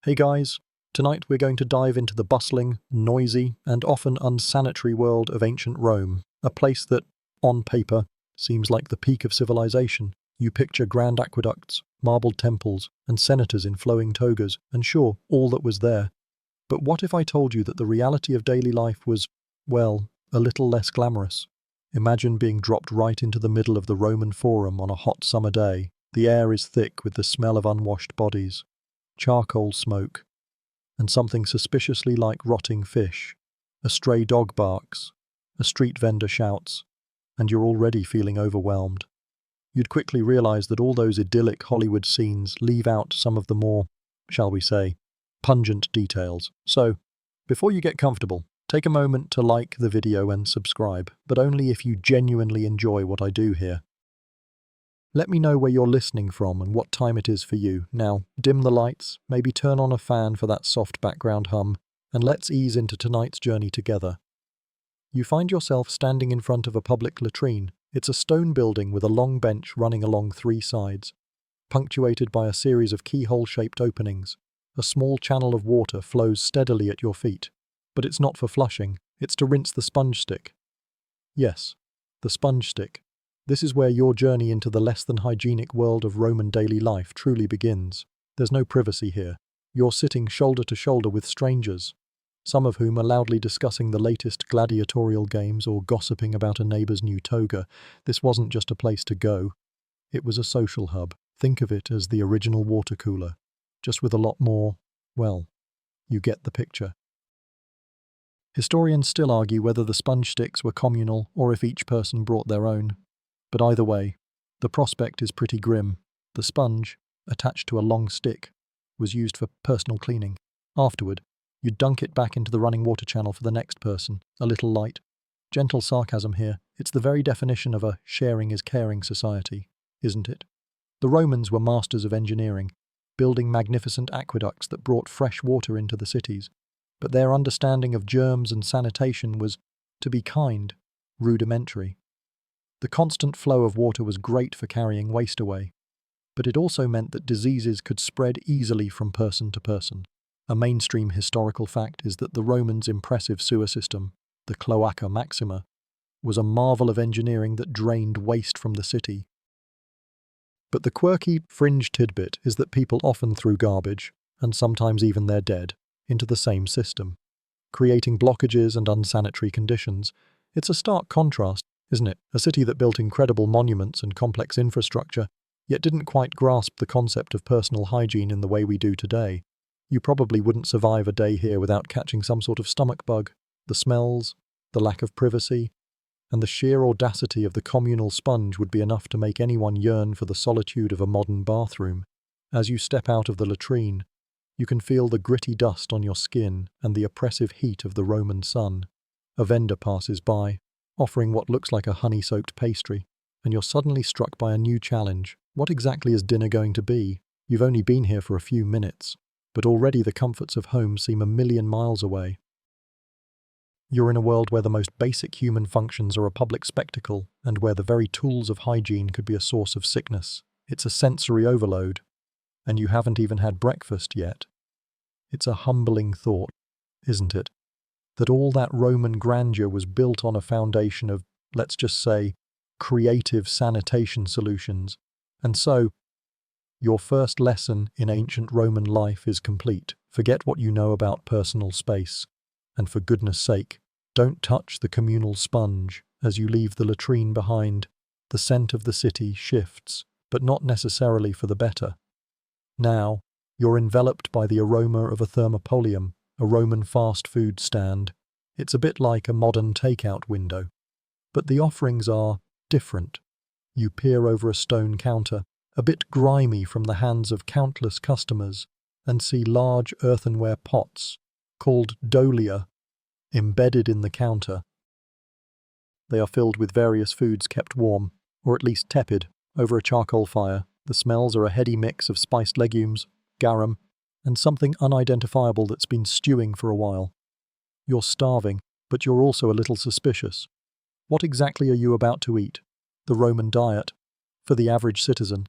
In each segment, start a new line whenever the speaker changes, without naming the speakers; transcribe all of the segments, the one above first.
Hey guys, tonight we're going to dive into the bustling, noisy, and often unsanitary world of ancient Rome, a place that, on paper, seems like the peak of civilization. You picture grand aqueducts, marbled temples, and senators in flowing togas, and sure, all that was there. But what if I told you that the reality of daily life was, well, a little less glamorous? Imagine being dropped right into the middle of the Roman Forum on a hot summer day. The air is thick with the smell of unwashed bodies, charcoal smoke, and something suspiciously like rotting fish. A stray dog barks, a street vendor shouts, and you're already feeling overwhelmed. You'd quickly realize that all those idyllic Hollywood scenes leave out some of the more, shall we say, pungent details. So, before you get comfortable, take a moment to like the video and subscribe, but only if you genuinely enjoy what I do here. Let me know where you're listening from and what time it is for you. Now, dim the lights, maybe turn on a fan for that soft background hum, and let's ease into tonight's journey together. You find yourself standing in front of a public latrine. It's a stone building with a long bench running along three sides, punctuated by a series of keyhole-shaped openings. A small channel of water flows steadily at your feet, but it's not for flushing, it's to rinse the sponge stick. Yes, the sponge stick. This is where your journey into the less than hygienic world of Roman daily life truly begins. There's no privacy here. You're sitting shoulder to shoulder with strangers, some of whom are loudly discussing the latest gladiatorial games or gossiping about a neighbor's new toga. This wasn't just a place to go. It was a social hub. Think of it as the original water cooler, just with a lot more, well, you get the picture. Historians still argue whether the sponge sticks were communal or if each person brought their own. But either way, the prospect is pretty grim. The sponge, attached to a long stick, was used for personal cleaning. Afterward, you'd dunk it back into the running water channel for the next person. A little light. Gentle sarcasm here. It's the very definition of a sharing is caring society, isn't it? The Romans were masters of engineering, building magnificent aqueducts that brought fresh water into the cities. But their understanding of germs and sanitation was, to be kind, rudimentary. The constant flow of water was great for carrying waste away, but it also meant that diseases could spread easily from person to person. A mainstream historical fact is that the Romans' impressive sewer system, the Cloaca Maxima, was a marvel of engineering that drained waste from the city. But the quirky, fringe tidbit is that people often threw garbage, and sometimes even their dead, into the same system, creating blockages and unsanitary conditions. It's a stark contrast, isn't it? A city that built incredible monuments and complex infrastructure, yet didn't quite grasp the concept of personal hygiene in the way we do today. You probably wouldn't survive a day here without catching some sort of stomach bug. The smells, the lack of privacy, and the sheer audacity of the communal sponge would be enough to make anyone yearn for the solitude of a modern bathroom. As you step out of the latrine, you can feel the gritty dust on your skin and the oppressive heat of the Roman sun. A vendor passes by, offering what looks like a honey-soaked pastry, and you're suddenly struck by a new challenge. What exactly is dinner going to be? You've only been here for a few minutes, but already the comforts of home seem a million miles away. You're in a world where the most basic human functions are a public spectacle, and where the very tools of hygiene could be a source of sickness. It's a sensory overload, and you haven't even had breakfast yet. It's a humbling thought, isn't it? That all that Roman grandeur was built on a foundation of, let's just say, creative sanitation solutions. And so, your first lesson in ancient Roman life is complete. Forget what you know about personal space. And for goodness sake, don't touch the communal sponge as you leave the latrine behind. The scent of the city shifts, but not necessarily for the better. Now, you're enveloped by the aroma of a thermopolium, a Roman fast food stand. It's a bit like a modern takeout window. But the offerings are different. You peer over a stone counter, a bit grimy from the hands of countless customers, and see large earthenware pots, called dolia, embedded in the counter. They are filled with various foods kept warm, or at least tepid, over a charcoal fire. The smells are a heady mix of spiced legumes, garum, and something unidentifiable that's been stewing for a while. You're starving, but you're also a little suspicious. What exactly are you about to eat? The Roman diet, for the average citizen,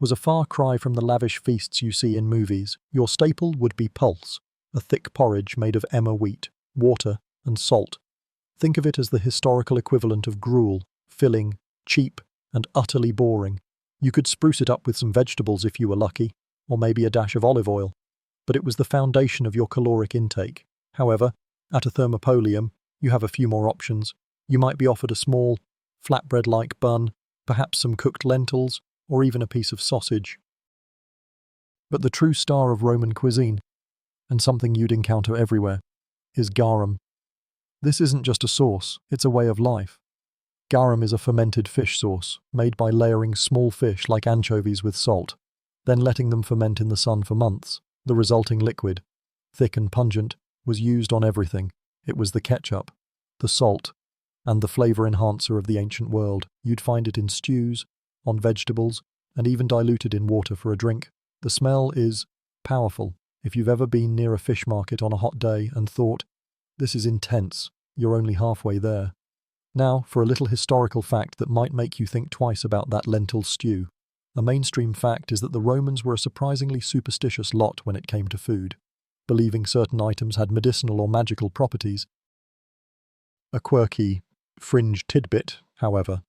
was a far cry from the lavish feasts you see in movies. Your staple would be pulse, a thick porridge made of emmer wheat, water, and salt. Think of it as the historical equivalent of gruel, filling, cheap, and utterly boring. You could spruce it up with some vegetables if you were lucky, or maybe a dash of olive oil. But it was the foundation of your caloric intake. However, at a thermopolium, you have a few more options. You might be offered a small, flatbread-like bun, perhaps some cooked lentils, or even a piece of sausage. But the true star of Roman cuisine, and something you'd encounter everywhere, is garum. This isn't just a sauce, it's a way of life. Garum is a fermented fish sauce, made by layering small fish like anchovies with salt, then letting them ferment in the sun for months. The resulting liquid, thick and pungent, was used on everything. It was the ketchup, the salt, and the flavor enhancer of the ancient world. You'd find it in stews, on vegetables, and even diluted in water for a drink. The smell is powerful. If you've ever been near a fish market on a hot day and thought, "This is intense," you're only halfway there. Now, for a little historical fact that might make you think twice about that lentil stew. A mainstream fact is that the Romans were a surprisingly superstitious lot when it came to food, believing certain items had medicinal or magical properties. A quirky, fringe tidbit, however,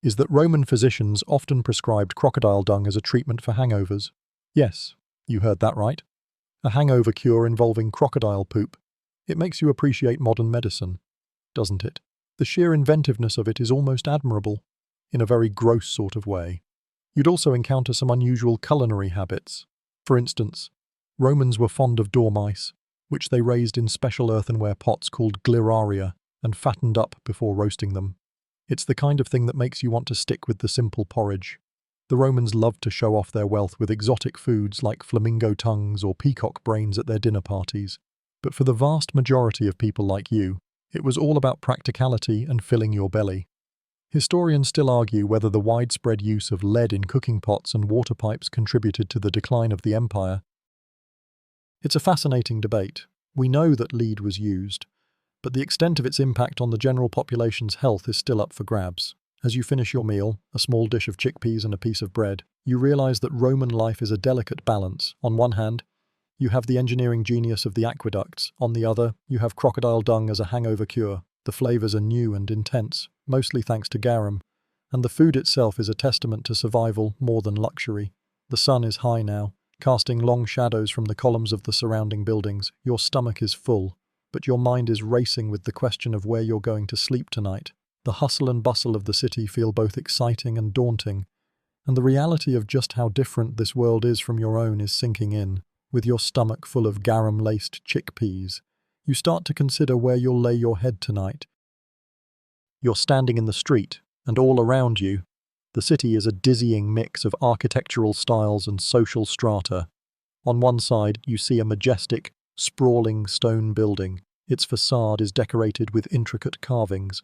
is that Roman physicians often prescribed crocodile dung as a treatment for hangovers. Yes, you heard that right. A hangover cure involving crocodile poop. It makes you appreciate modern medicine, doesn't it? The sheer inventiveness of it is almost admirable, in a very gross sort of way. You'd also encounter some unusual culinary habits. For instance, Romans were fond of dormice, which they raised in special earthenware pots called gliraria and fattened up before roasting them. It's the kind of thing that makes you want to stick with the simple porridge. The Romans loved to show off their wealth with exotic foods like flamingo tongues or peacock brains at their dinner parties. But for the vast majority of people like you, it was all about practicality and filling your belly. Historians still argue whether the widespread use of lead in cooking pots and water pipes contributed to the decline of the empire. It's a fascinating debate. We know that lead was used, but the extent of its impact on the general population's health is still up for grabs. As you finish your meal, a small dish of chickpeas and a piece of bread, you realize that Roman life is a delicate balance. On one hand, you have the engineering genius of the aqueducts. On the other, you have crocodile dung as a hangover cure. The flavors are new and intense, mostly thanks to garum, and the food itself is a testament to survival more than luxury. The sun is high now, casting long shadows from the columns of the surrounding buildings. Your stomach is full, but your mind is racing with the question of where you're going to sleep tonight. The hustle and bustle of the city feel both exciting and daunting, and the reality of just how different this world is from your own is sinking in. With your stomach full of garum-laced chickpeas, you start to consider where you'll lay your head tonight. You're standing in the street, and all around you, the city is a dizzying mix of architectural styles and social strata. On one side, you see a majestic, sprawling stone building. Its facade is decorated with intricate carvings,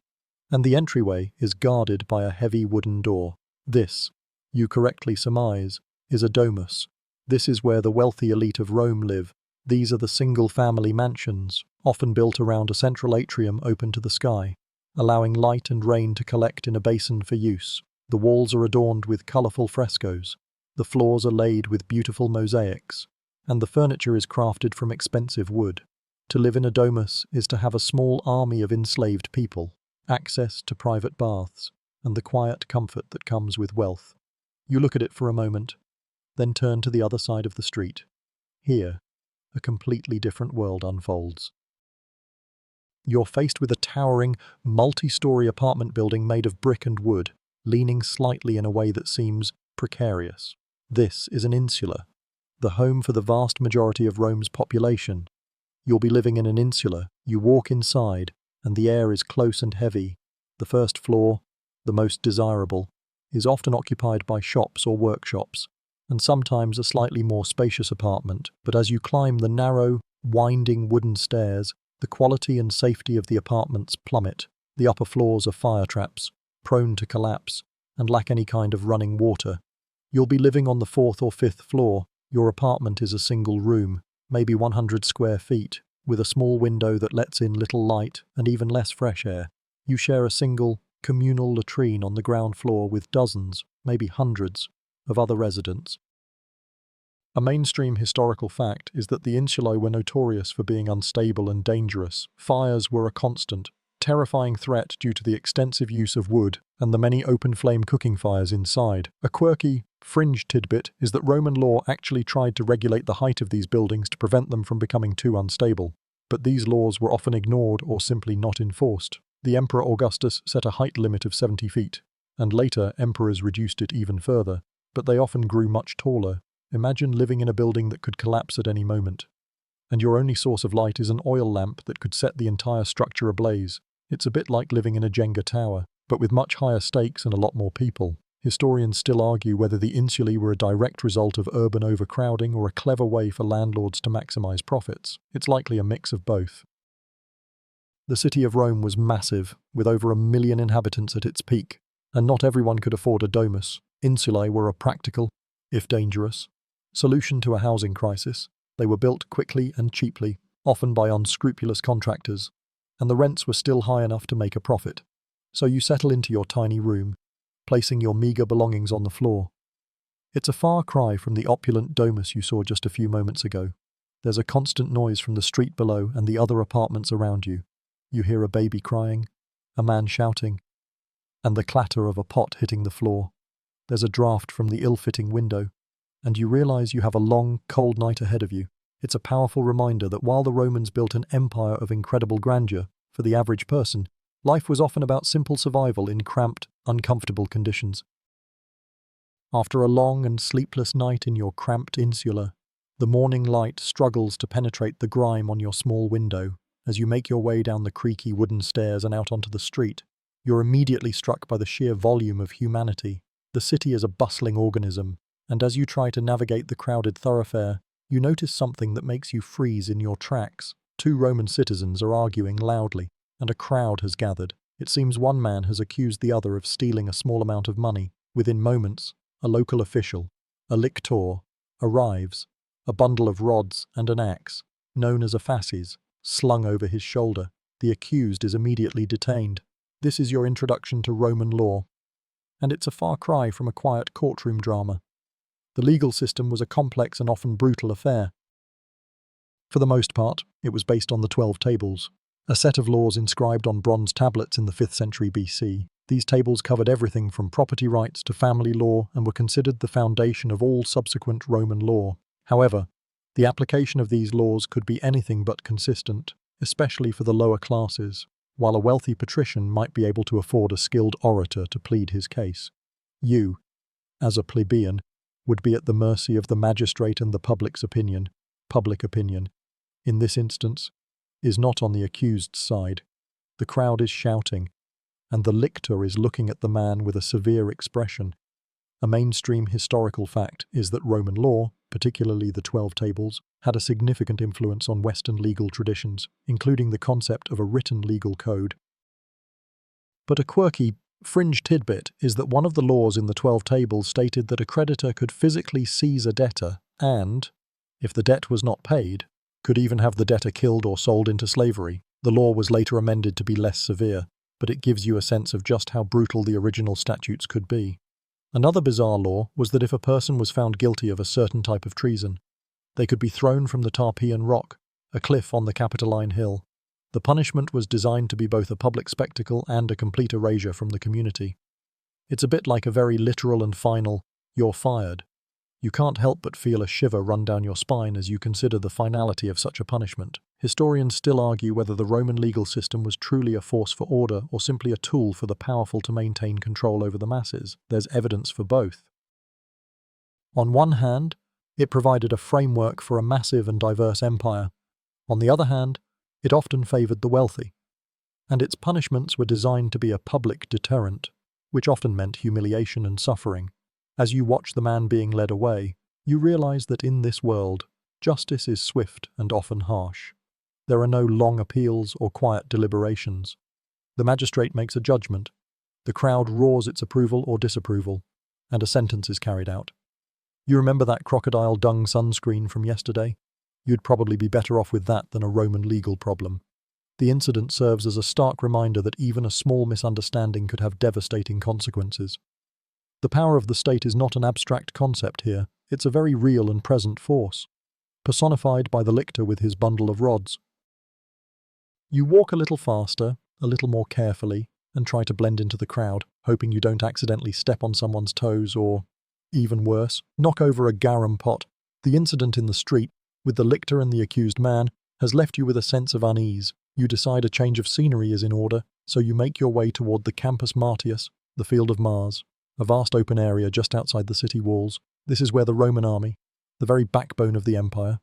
and the entryway is guarded by a heavy wooden door. This, you correctly surmise, is a domus. This is where the wealthy elite of Rome live. These are the single-family mansions, often built around a central atrium open to the sky, allowing light and rain to collect in a basin for use. The walls are adorned with colourful frescoes, the floors are laid with beautiful mosaics, and the furniture is crafted from expensive wood. To live in a domus is to have a small army of enslaved people, access to private baths, and the quiet comfort that comes with wealth. You look at it for a moment, then turn to the other side of the street. Here, a completely different world unfolds. You're faced with a towering, multi-story apartment building made of brick and wood, leaning slightly in a way that seems precarious. This is an insula, the home for the vast majority of Rome's population. You'll be living in an insula. You walk inside, and the air is close and heavy. The first floor, the most desirable, is often occupied by shops or workshops, and sometimes a slightly more spacious apartment. But as you climb the narrow, winding wooden stairs, the quality and safety of the apartments plummet. The upper floors are fire traps, prone to collapse, and lack any kind of running water. You'll be living on the 4th or 5th floor. Your apartment is a single room, maybe 100 square feet, with a small window that lets in little light and even less fresh air. You share a single, communal latrine on the ground floor with dozens, maybe hundreds, of other residents. A mainstream historical fact is that the insulae were notorious for being unstable and dangerous. Fires were a constant, terrifying threat due to the extensive use of wood and the many open-flame cooking fires inside. A quirky, fringe tidbit is that Roman law actually tried to regulate the height of these buildings to prevent them from becoming too unstable, but these laws were often ignored or simply not enforced. The Emperor Augustus set a height limit of 70 feet, and later emperors reduced it even further, but they often grew much taller. Imagine living in a building that could collapse at any moment, and your only source of light is an oil lamp that could set the entire structure ablaze. It's a bit like living in a Jenga tower, but with much higher stakes and a lot more people. Historians still argue whether the insulae were a direct result of urban overcrowding or a clever way for landlords to maximize profits. It's likely a mix of both. The city of Rome was massive, with over 1 million inhabitants at its peak, and not everyone could afford a domus. Insulae were a practical, if dangerous, solution to a housing crisis. They were built quickly and cheaply, often by unscrupulous contractors, and the rents were still high enough to make a profit. So you settle into your tiny room, placing your meager belongings on the floor. It's a far cry from the opulent domus you saw just a few moments ago. There's a constant noise from the street below and the other apartments around you. You hear a baby crying, a man shouting, and the clatter of a pot hitting the floor. There's a draft from the ill-fitting window, and you realize you have a long, cold night ahead of you. It's a powerful reminder that while the Romans built an empire of incredible grandeur, for the average person, life was often about simple survival in cramped, uncomfortable conditions. After a long and sleepless night in your cramped insula, the morning light struggles to penetrate the grime on your small window. As you make your way down the creaky wooden stairs and out onto the street, you're immediately struck by the sheer volume of humanity. The city is a bustling organism, and as you try to navigate the crowded thoroughfare, you notice something that makes you freeze in your tracks. 2 Roman citizens are arguing loudly, and a crowd has gathered. It seems one man has accused the other of stealing a small amount of money. Within moments, a local official, a lictor, arrives, a bundle of rods and an axe, known as a fasces, slung over his shoulder. The accused is immediately detained. This is your introduction to Roman law, and it's a far cry from a quiet courtroom drama. The legal system was a complex and often brutal affair. For the most part, it was based on the 12 tables, a set of laws inscribed on bronze tablets in the 5th century BC. These tables covered everything from property rights to family law and were considered the foundation of all subsequent Roman law. However, the application of these laws could be anything but consistent, especially for the lower classes. While a wealthy patrician might be able to afford a skilled orator to plead his case, you, as a plebeian, would be at the mercy of the magistrate and the public's opinion. Public opinion, in this instance, is not on the accused's side. The crowd is shouting, and the lictor is looking at the man with a severe expression. A mainstream historical fact is that Roman law, particularly the 12 tables, had a significant influence on Western legal traditions, including the concept of a written legal code. But a quirky, fringe tidbit is that one of the laws in the 12 tables stated that a creditor could physically seize a debtor and, if the debt was not paid, could even have the debtor killed or sold into slavery. The law was later amended to be less severe, but it gives you a sense of just how brutal the original statutes could be. Another bizarre law was that if a person was found guilty of a certain type of treason, they could be thrown from the Tarpeian Rock, a cliff on the Capitoline Hill. The punishment was designed to be both a public spectacle and a complete erasure from the community. It's a bit like a very literal and final, "you're fired." You can't help but feel a shiver run down your spine as you consider the finality of such a punishment. Historians still argue whether the Roman legal system was truly a force for order or simply a tool for the powerful to maintain control over the masses. There's evidence for both. On one hand, it provided a framework for a massive and diverse empire. On the other hand, it often favored the wealthy, and its punishments were designed to be a public deterrent, which often meant humiliation and suffering. As you watch the man being led away, you realize that in this world, justice is swift and often harsh. There are no long appeals or quiet deliberations. The magistrate makes a judgment, the crowd roars its approval or disapproval, and a sentence is carried out. You remember that crocodile dung sunscreen from yesterday? You'd probably be better off with that than a Roman legal problem. The incident serves as a stark reminder that even a small misunderstanding could have devastating consequences. The power of the state is not an abstract concept here, it's a very real and present force, personified by the lictor with his bundle of rods. You walk a little faster, a little more carefully, and try to blend into the crowd, hoping you don't accidentally step on someone's toes or, even worse, knock over a garum pot. The incident in the street, with the lictor and the accused man, has left you with a sense of unease. You decide a change of scenery is in order, so you make your way toward the Campus Martius, the Field of Mars, a vast open area just outside the city walls. This is where the Roman army, the very backbone of the empire,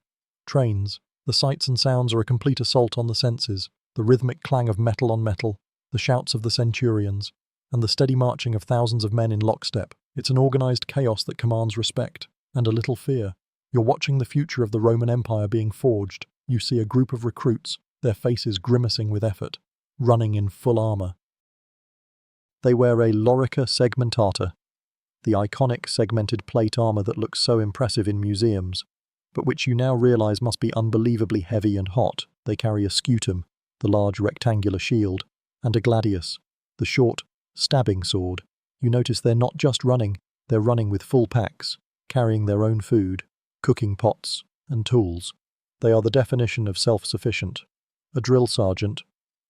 trains. The sights and sounds are a complete assault on the senses, the rhythmic clang of metal on metal, the shouts of the centurions, and the steady marching of thousands of men in lockstep. It's an organized chaos that commands respect, and a little fear. You're watching the future of the Roman Empire being forged. You see a group of recruits, their faces grimacing with effort, running in full armor. They wear a lorica segmentata, the iconic segmented plate armor that looks so impressive in museums, but which you now realize must be unbelievably heavy and hot. They carry a scutum, the large rectangular shield, and a gladius, the short, stabbing sword. You notice they're not just running, they're running with full packs, carrying their own food, cooking pots, and tools. They are the definition of self-sufficient. A drill sergeant,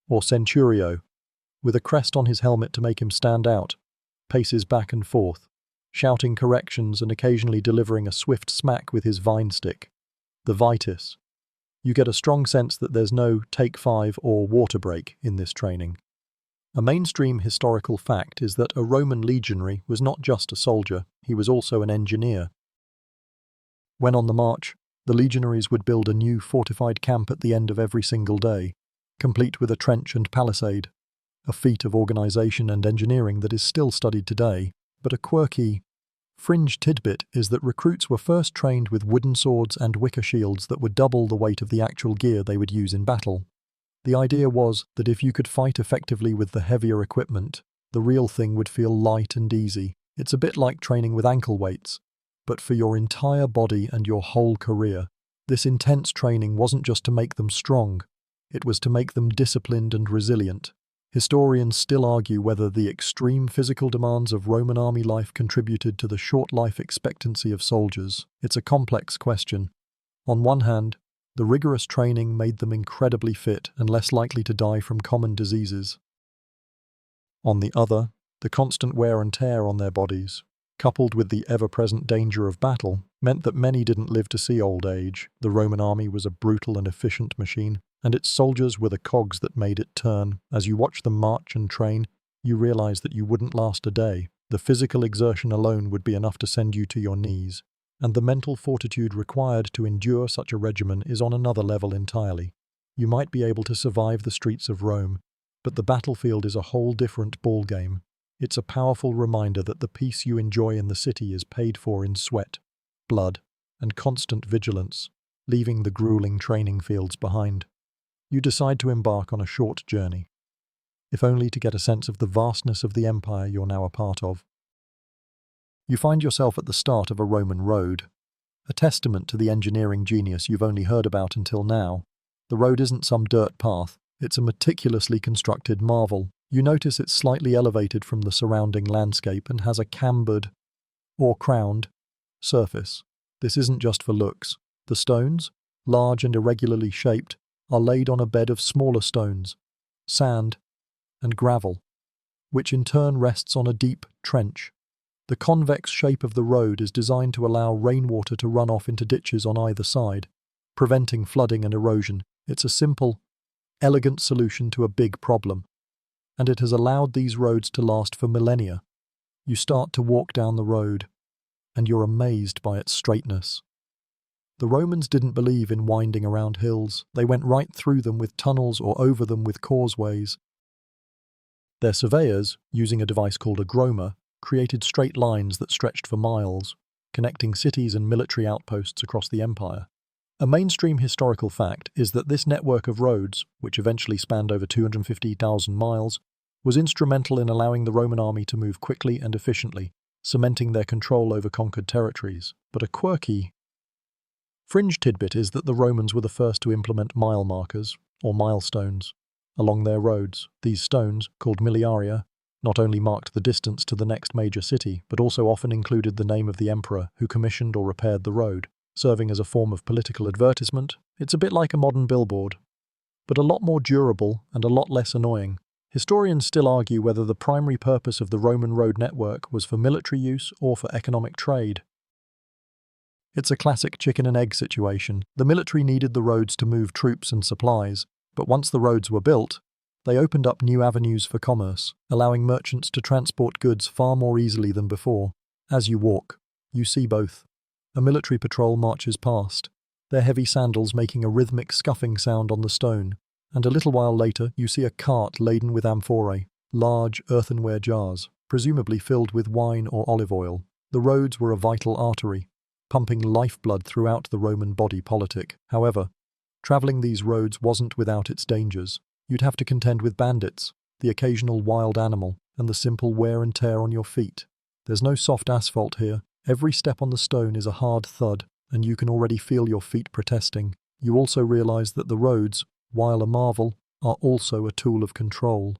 or centurio, with a crest on his helmet to make him stand out, paces back and forth, shouting corrections and occasionally delivering a swift smack with his vine stick, the vitis. You get a strong sense that there's no take five or water break in this training. A mainstream historical fact is that a Roman legionary was not just a soldier, he was also an engineer. When on the march, the legionaries would build a new fortified camp at the end of every single day, complete with a trench and palisade, a feat of organization and engineering that is still studied today. But a quirky, fringe tidbit is that recruits were first trained with wooden swords and wicker shields that would double the weight of the actual gear they would use in battle. The idea was that if you could fight effectively with the heavier equipment, the real thing would feel light and easy. It's a bit like training with ankle weights, but for your entire body and your whole career. This intense training wasn't just to make them strong, it was to make them disciplined and resilient. Historians still argue whether the extreme physical demands of Roman army life contributed to the short life expectancy of soldiers. It's a complex question. On one hand, the rigorous training made them incredibly fit and less likely to die from common diseases. On the other, the constant wear and tear on their bodies, coupled with the ever-present danger of battle, meant that many didn't live to see old age. The Roman army was a brutal and efficient machine, and its soldiers were the cogs that made it turn. As you watch them march and train, you realize that you wouldn't last a day. The physical exertion alone would be enough to send you to your knees, and the mental fortitude required to endure such a regimen is on another level entirely. You might be able to survive the streets of Rome, but the battlefield is a whole different ballgame. It's a powerful reminder that the peace you enjoy in the city is paid for in sweat, blood, and constant vigilance, leaving the grueling training fields behind. You decide to embark on a short journey, if only to get a sense of the vastness of the empire you're now a part of. You find yourself at the start of a Roman road, a testament to the engineering genius you've only heard about until now. The road isn't some dirt path, it's a meticulously constructed marvel. You notice it's slightly elevated from the surrounding landscape and has a cambered, or crowned, surface. This isn't just for looks. The stones, large and irregularly shaped, are laid on a bed of smaller stones, sand, and gravel, which in turn rests on a deep trench. The convex shape of the road is designed to allow rainwater to run off into ditches on either side, preventing flooding and erosion. It's a simple, elegant solution to a big problem, and it has allowed these roads to last for millennia. You start to walk down the road, and you're amazed by its straightness. The Romans didn't believe in winding around hills. They went right through them with tunnels or over them with causeways. Their surveyors, using a device called a groma, created straight lines that stretched for miles, connecting cities and military outposts across the empire. A mainstream historical fact is that this network of roads, which eventually spanned over 250,000 miles, was instrumental in allowing the Roman army to move quickly and efficiently, cementing their control over conquered territories. But a quirky, fringe tidbit is that the Romans were the first to implement mile markers, or milestones, along their roads. These stones, called miliaria, not only marked the distance to the next major city, but also often included the name of the emperor who commissioned or repaired the road, serving as a form of political advertisement. It's a bit like a modern billboard, but a lot more durable and a lot less annoying. Historians still argue whether the primary purpose of the Roman road network was for military use or for economic trade. It's a classic chicken and egg situation. The military needed the roads to move troops and supplies, but once the roads were built, they opened up new avenues for commerce, allowing merchants to transport goods far more easily than before. As you walk, you see both. A military patrol marches past, their heavy sandals making a rhythmic scuffing sound on the stone, and a little while later you see a cart laden with amphorae, large earthenware jars, presumably filled with wine or olive oil. The roads were a vital artery, pumping lifeblood throughout the Roman body politic. However, travelling these roads wasn't without its dangers. You'd have to contend with bandits, the occasional wild animal, and the simple wear and tear on your feet. There's no soft asphalt here. Every step on the stone is a hard thud, and you can already feel your feet protesting. You also realise that the roads, while a marvel, are also a tool of control.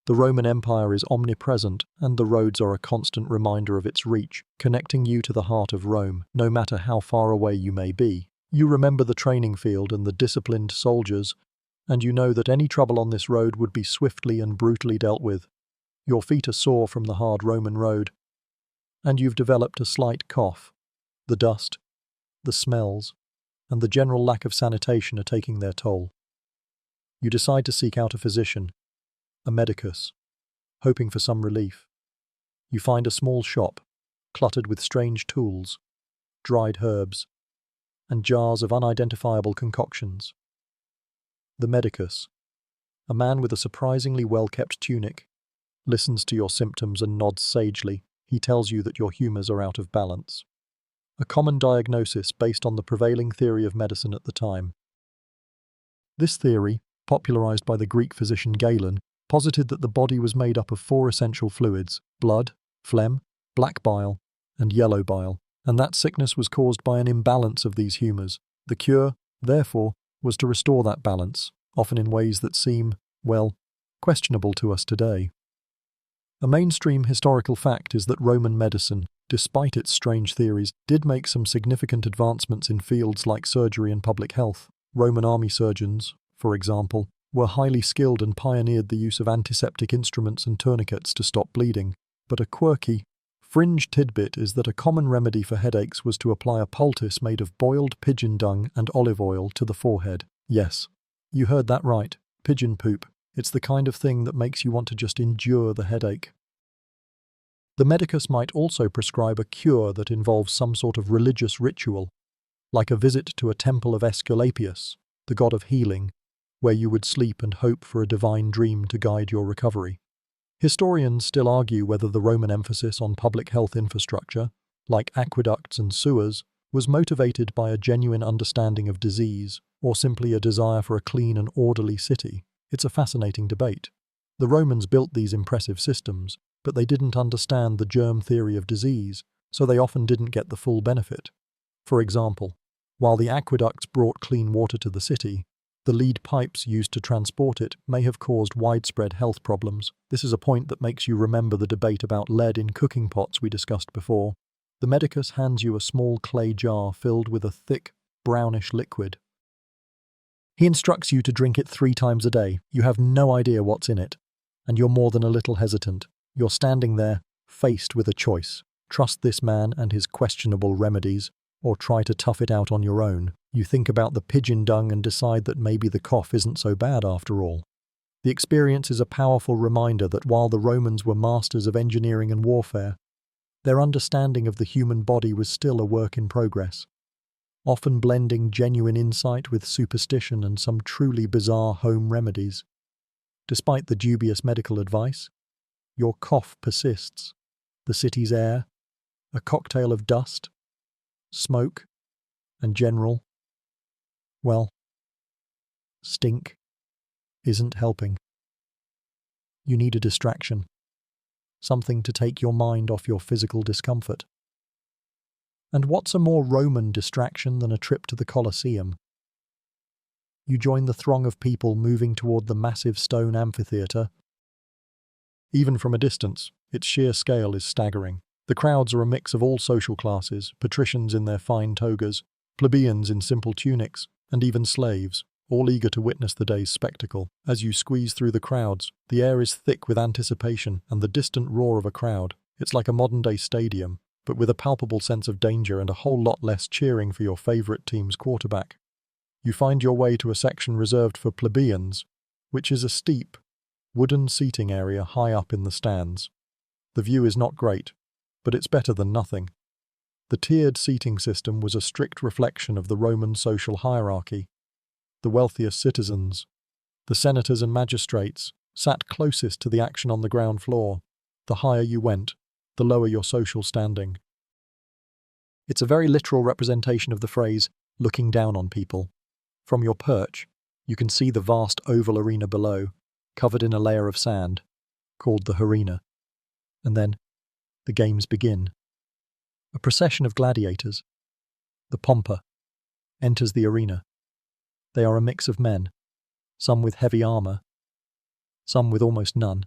The Roman Empire is omnipresent, and the roads are a constant reminder of its reach, connecting you to the heart of Rome, no matter how far away you may be. You remember the training field and the disciplined soldiers, and you know that any trouble on this road would be swiftly and brutally dealt with. Your feet are sore from the hard Roman road, and you've developed a slight cough. The dust, the smells, and the general lack of sanitation are taking their toll. You decide to seek out a physician, a medicus, hoping for some relief. You find a small shop, cluttered with strange tools, dried herbs, and jars of unidentifiable concoctions. The medicus, a man with a surprisingly well-kept tunic, listens to your symptoms and nods sagely. He tells you that your humours are out of balance. A common diagnosis based on the prevailing theory of medicine at the time. This theory, popularised by the Greek physician Galen, posited that the body was made up of 4 essential fluids: blood, phlegm, black bile, and yellow bile, and that sickness was caused by an imbalance of these humours. The cure, therefore, was to restore that balance, often in ways that seem, well, questionable to us today. A mainstream historical fact is that Roman medicine, despite its strange theories, did make some significant advancements in fields like surgery and public health. Roman army surgeons, for example, were highly skilled and pioneered the use of antiseptic instruments and tourniquets to stop bleeding. But a quirky, fringe tidbit is that a common remedy for headaches was to apply a poultice made of boiled pigeon dung and olive oil to the forehead. Yes, you heard that right, pigeon poop. It's the kind of thing that makes you want to just endure the headache. The medicus might also prescribe a cure that involves some sort of religious ritual, like a visit to a temple of Aesculapius, the god of healing, where you would sleep and hope for a divine dream to guide your recovery. Historians still argue whether the Roman emphasis on public health infrastructure, like aqueducts and sewers, was motivated by a genuine understanding of disease, or simply a desire for a clean and orderly city. It's a fascinating debate. The Romans built these impressive systems, but they didn't understand the germ theory of disease, so they often didn't get the full benefit. For example, while the aqueducts brought clean water to the city, the lead pipes used to transport it may have caused widespread health problems. This is a point that makes you remember the debate about lead in cooking pots we discussed before. The medicus hands you a small clay jar filled with a thick, brownish liquid. He instructs you to drink it 3 times a day. You have no idea what's in it, and you're more than a little hesitant. You're standing there, faced with a choice. Trust this man and his questionable remedies, or try to tough it out on your own. You think about the pigeon dung and decide that maybe the cough isn't so bad after all. The experience is a powerful reminder that while the Romans were masters of engineering and warfare, their understanding of the human body was still a work in progress, often blending genuine insight with superstition and some truly bizarre home remedies. Despite the dubious medical advice, your cough persists. The city's air, a cocktail of dust, smoke, and general, well, stink, isn't helping. You need a distraction, something to take your mind off your physical discomfort. And what's a more Roman distraction than a trip to the Colosseum? You join the throng of people moving toward the massive stone amphitheatre, Even from a distance, its sheer scale is staggering. The crowds are a mix of all social classes, patricians in their fine togas, plebeians in simple tunics, and even slaves, all eager to witness the day's spectacle. As you squeeze through the crowds, the air is thick with anticipation and the distant roar of a crowd. It's like a modern-day stadium, but with a palpable sense of danger and a whole lot less cheering for your favorite team's quarterback. You find your way to a section reserved for plebeians, which is a steep, wooden seating area high up in the stands. The view is not great, but it's better than nothing. The tiered seating system was a strict reflection of the Roman social hierarchy. The wealthiest citizens, the senators and magistrates, sat closest to the action on the ground floor. The higher you went, the lower your social standing. It's a very literal representation of the phrase, looking down on people. From your perch, you can see the vast oval arena below, covered in a layer of sand, called the arena. And then, the games begin. A procession of gladiators, the pompa, enters the arena. They are a mix of men, some with heavy armour, some with almost none.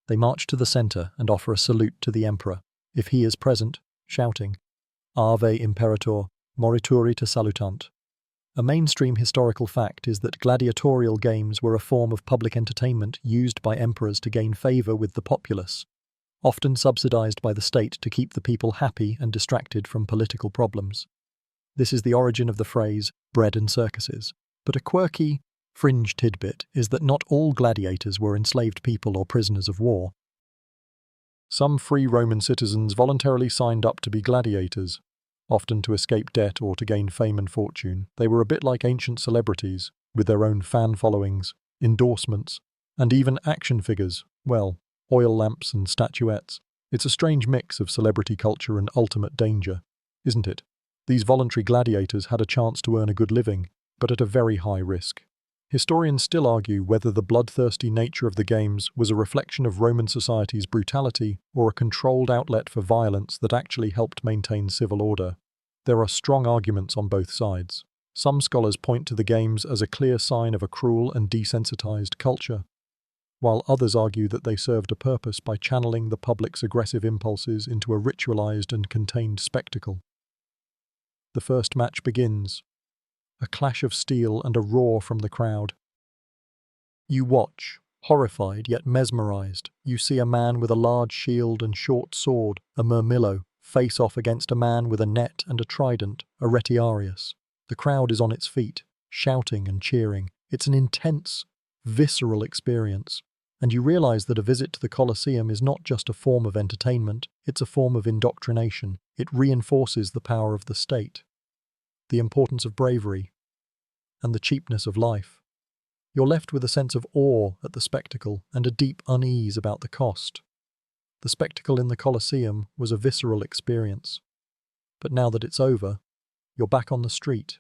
They march to the centre and offer a salute to the emperor, if he is present, shouting, Ave Imperator, morituri te salutant. A mainstream historical fact is that gladiatorial games were a form of public entertainment used by emperors to gain favour with the populace, often subsidised by the state to keep the people happy and distracted from political problems. This is the origin of the phrase, bread and circuses. But a quirky, fringe tidbit is that not all gladiators were enslaved people or prisoners of war. Some free Roman citizens voluntarily signed up to be gladiators, often to escape debt or to gain fame and fortune. They were a bit like ancient celebrities, with their own fan followings, endorsements, and even action figures, oil lamps and statuettes. It's a strange mix of celebrity culture and ultimate danger, isn't it? These voluntary gladiators had a chance to earn a good living, but at a very high risk. Historians still argue whether the bloodthirsty nature of the games was a reflection of Roman society's brutality or a controlled outlet for violence that actually helped maintain civil order. There are strong arguments on both sides. Some scholars point to the games as a clear sign of a cruel and desensitized culture, while others argue that they served a purpose by channeling the public's aggressive impulses into a ritualized and contained spectacle. The first match begins. A clash of steel and a roar from the crowd. You watch, horrified yet mesmerized. You see a man with a large shield and short sword, a murmillo, face off against a man with a net and a trident, a retiarius. The crowd is on its feet, shouting and cheering. It's an intense, visceral experience. And you realize that a visit to the Colosseum is not just a form of entertainment, it's a form of indoctrination. It reinforces the power of the state, the importance of bravery, and the cheapness of life. You're left with a sense of awe at the spectacle and a deep unease about the cost. The spectacle in the Colosseum was a visceral experience. But now that it's over, you're back on the street,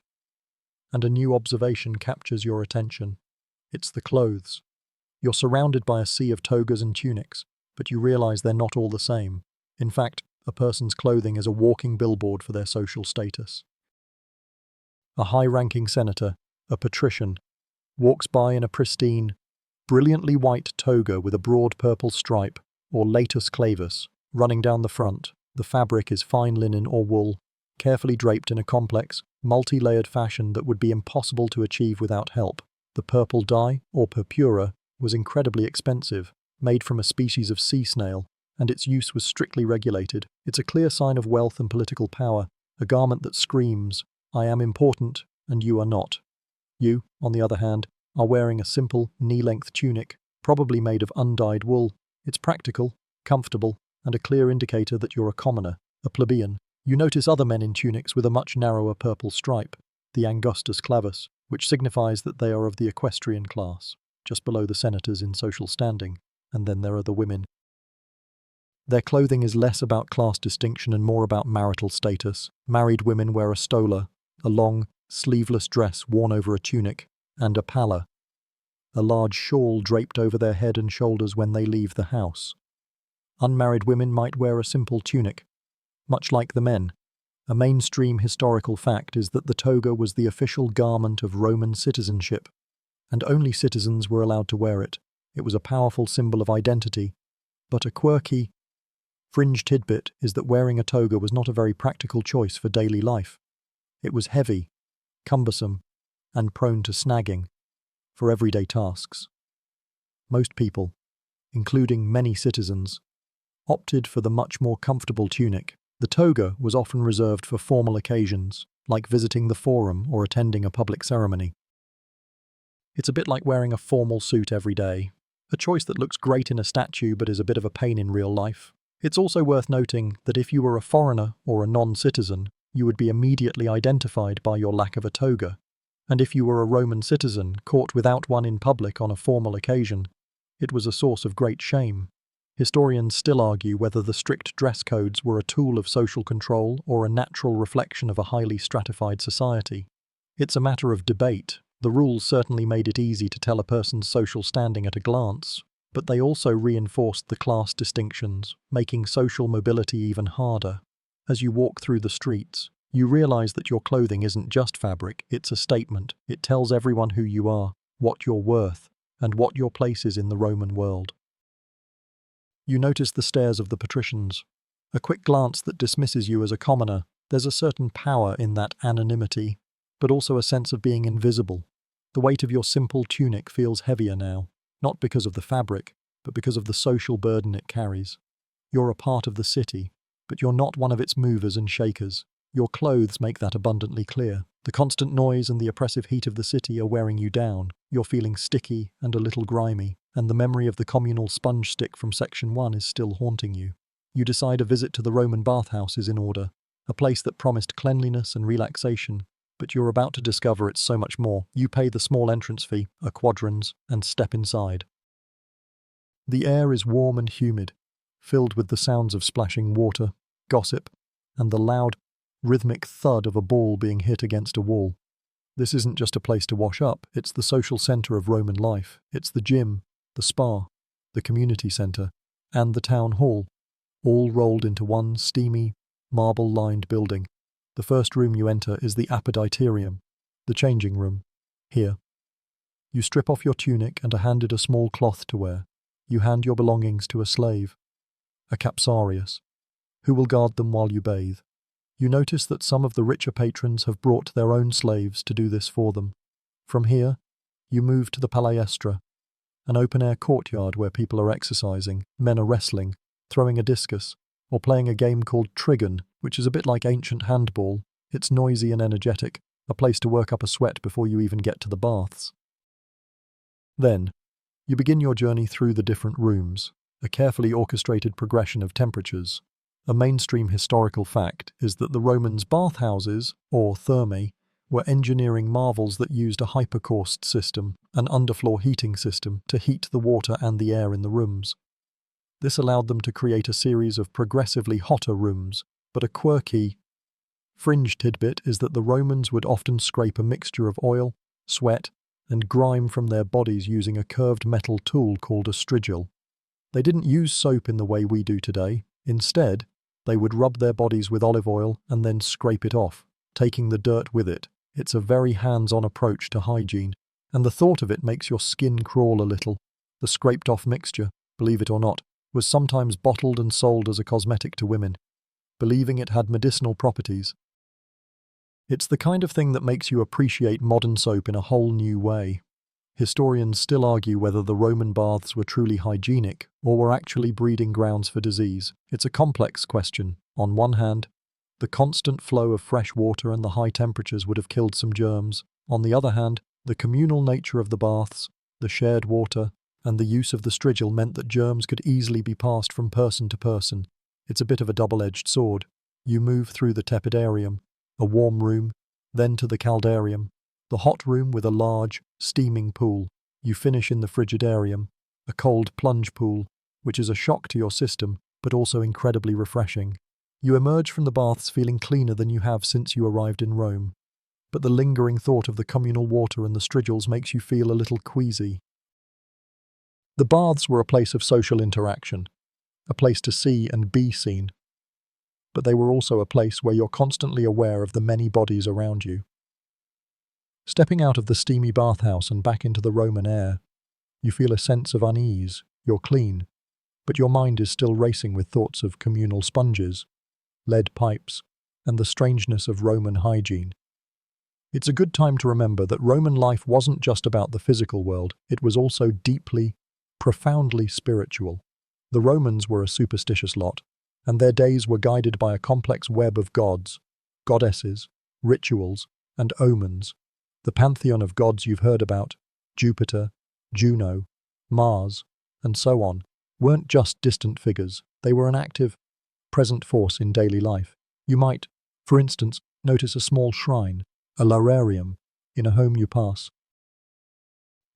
and a new observation captures your attention. It's the clothes. You're surrounded by a sea of togas and tunics, but you realize they're not all the same. In fact, a person's clothing is a walking billboard for their social status. A high-ranking senator, a patrician, walks by in a pristine, brilliantly white toga with a broad purple stripe, or latus clavus, running down the front. The fabric is fine linen or wool, carefully draped in a complex, multi-layered fashion that would be impossible to achieve without help. The purple dye, or purpura, was incredibly expensive, made from a species of sea snail, and its use was strictly regulated. It's a clear sign of wealth and political power, a garment that screams, I am important, and you are not. You, on the other hand, are wearing a simple, knee-length tunic, probably made of undyed wool. It's practical, comfortable, and a clear indicator that you're a commoner, a plebeian. You notice other men in tunics with a much narrower purple stripe, the angustus clavus, which signifies that they are of the equestrian class, just below the senators in social standing, and then there are the women. Their clothing is less about class distinction and more about marital status. Married women wear a stola, a long, sleeveless dress worn over a tunic, and a palla, a large shawl draped over their head and shoulders when they leave the house. Unmarried women might wear a simple tunic, much like the men. A mainstream historical fact is that the toga was the official garment of Roman citizenship, and only citizens were allowed to wear it. It was a powerful symbol of identity, but a quirky, fringe tidbit is that wearing a toga was not a very practical choice for daily life. It was heavy, cumbersome, and prone to snagging for everyday tasks. Most people, including many citizens, opted for the much more comfortable tunic. The toga was often reserved for formal occasions, like visiting the forum or attending a public ceremony. It's a bit like wearing a formal suit every day, a choice that looks great in a statue but is a bit of a pain in real life. It's also worth noting that if you were a foreigner or a non-citizen, you would be immediately identified by your lack of a toga. And if you were a Roman citizen caught without one in public on a formal occasion, it was a source of great shame. Historians still argue whether the strict dress codes were a tool of social control or a natural reflection of a highly stratified society. It's a matter of debate. The rules certainly made it easy to tell a person's social standing at a glance, but they also reinforced the class distinctions, making social mobility even harder. As you walk through the streets, you realize that your clothing isn't just fabric, it's a statement. It tells everyone who you are, what you're worth, and what your place is in the Roman world. You notice the stares of the patricians. A quick glance that dismisses you as a commoner. There's a certain power in that anonymity, but also a sense of being invisible. The weight of your simple tunic feels heavier now, not because of the fabric, but because of the social burden it carries. You're a part of the city, but you're not one of its movers and shakers. Your clothes make that abundantly clear. The constant noise and the oppressive heat of the city are wearing you down. You're feeling sticky and a little grimy, and the memory of the communal sponge stick from Section 1 is still haunting you. You decide a visit to the Roman bathhouse is in order, a place that promised cleanliness and relaxation, but you're about to discover it's so much more. You pay the small entrance fee, a quadrans, and step inside. The air is warm and humid, filled with the sounds of splashing water, gossip, and the loud, rhythmic thud of a ball being hit against a wall. This isn't just a place to wash up, it's the social centre of Roman life. It's the gym, the spa, the community centre, and the town hall, all rolled into one steamy, marble-lined building. The first room you enter is the appetiterium, the changing room. Here, you strip off your tunic and are handed a small cloth to wear. You hand your belongings to a slave, a capsarius, who will guard them while you bathe. You notice that some of the richer patrons have brought their own slaves to do this for them. From here, you move to the palaestra, an open-air courtyard where people are exercising, men are wrestling, throwing a discus, or playing a game called trigon, which is a bit like ancient handball. It's noisy and energetic, a place to work up a sweat before you even get to the baths. Then, you begin your journey through the different rooms, a carefully orchestrated progression of temperatures. A mainstream historical fact is that the Romans' bathhouses, or thermae, were engineering marvels that used a hypercaust system, an underfloor heating system, to heat the water and the air in the rooms. This allowed them to create a series of progressively hotter rooms, but a quirky, fringe tidbit is that the Romans would often scrape a mixture of oil, sweat, and grime from their bodies using a curved metal tool called a strigil. They didn't use soap in the way we do today. Instead, they would rub their bodies with olive oil and then scrape it off, taking the dirt with it. It's a very hands-on approach to hygiene, and the thought of it makes your skin crawl a little. The scraped-off mixture, believe it or not, was sometimes bottled and sold as a cosmetic to women, believing it had medicinal properties. It's the kind of thing that makes you appreciate modern soap in a whole new way. Historians still argue whether the Roman baths were truly hygienic or were actually breeding grounds for disease. It's a complex question. On one hand, the constant flow of fresh water and the high temperatures would have killed some germs. On the other hand, the communal nature of the baths, the shared water, and the use of the strigil meant that germs could easily be passed from person to person. It's a bit of a double-edged sword. You move through the tepidarium, a warm room, then to the caldarium, the hot room with a large, steaming pool. You finish in the frigidarium, a cold plunge pool, which is a shock to your system, but also incredibly refreshing. You emerge from the baths feeling cleaner than you have since you arrived in Rome. But the lingering thought of the communal water and the strigils makes you feel a little queasy. The baths were a place of social interaction, a place to see and be seen. But they were also a place where you're constantly aware of the many bodies around you. Stepping out of the steamy bathhouse and back into the Roman air, You feel a sense of unease, you're clean, but your mind is still racing with thoughts of communal sponges, lead pipes, and the strangeness of Roman hygiene. It's a good time to remember that Roman life wasn't just about the physical world, it was also deeply, profoundly spiritual. The Romans were a superstitious lot, and their days were guided by a complex web of gods, goddesses, rituals, and omens. The pantheon of gods you've heard about, Jupiter, Juno, Mars, and so on, weren't just distant figures, they were an active, present force in daily life. You might, for instance, notice a small shrine, a lararium, in a home you pass.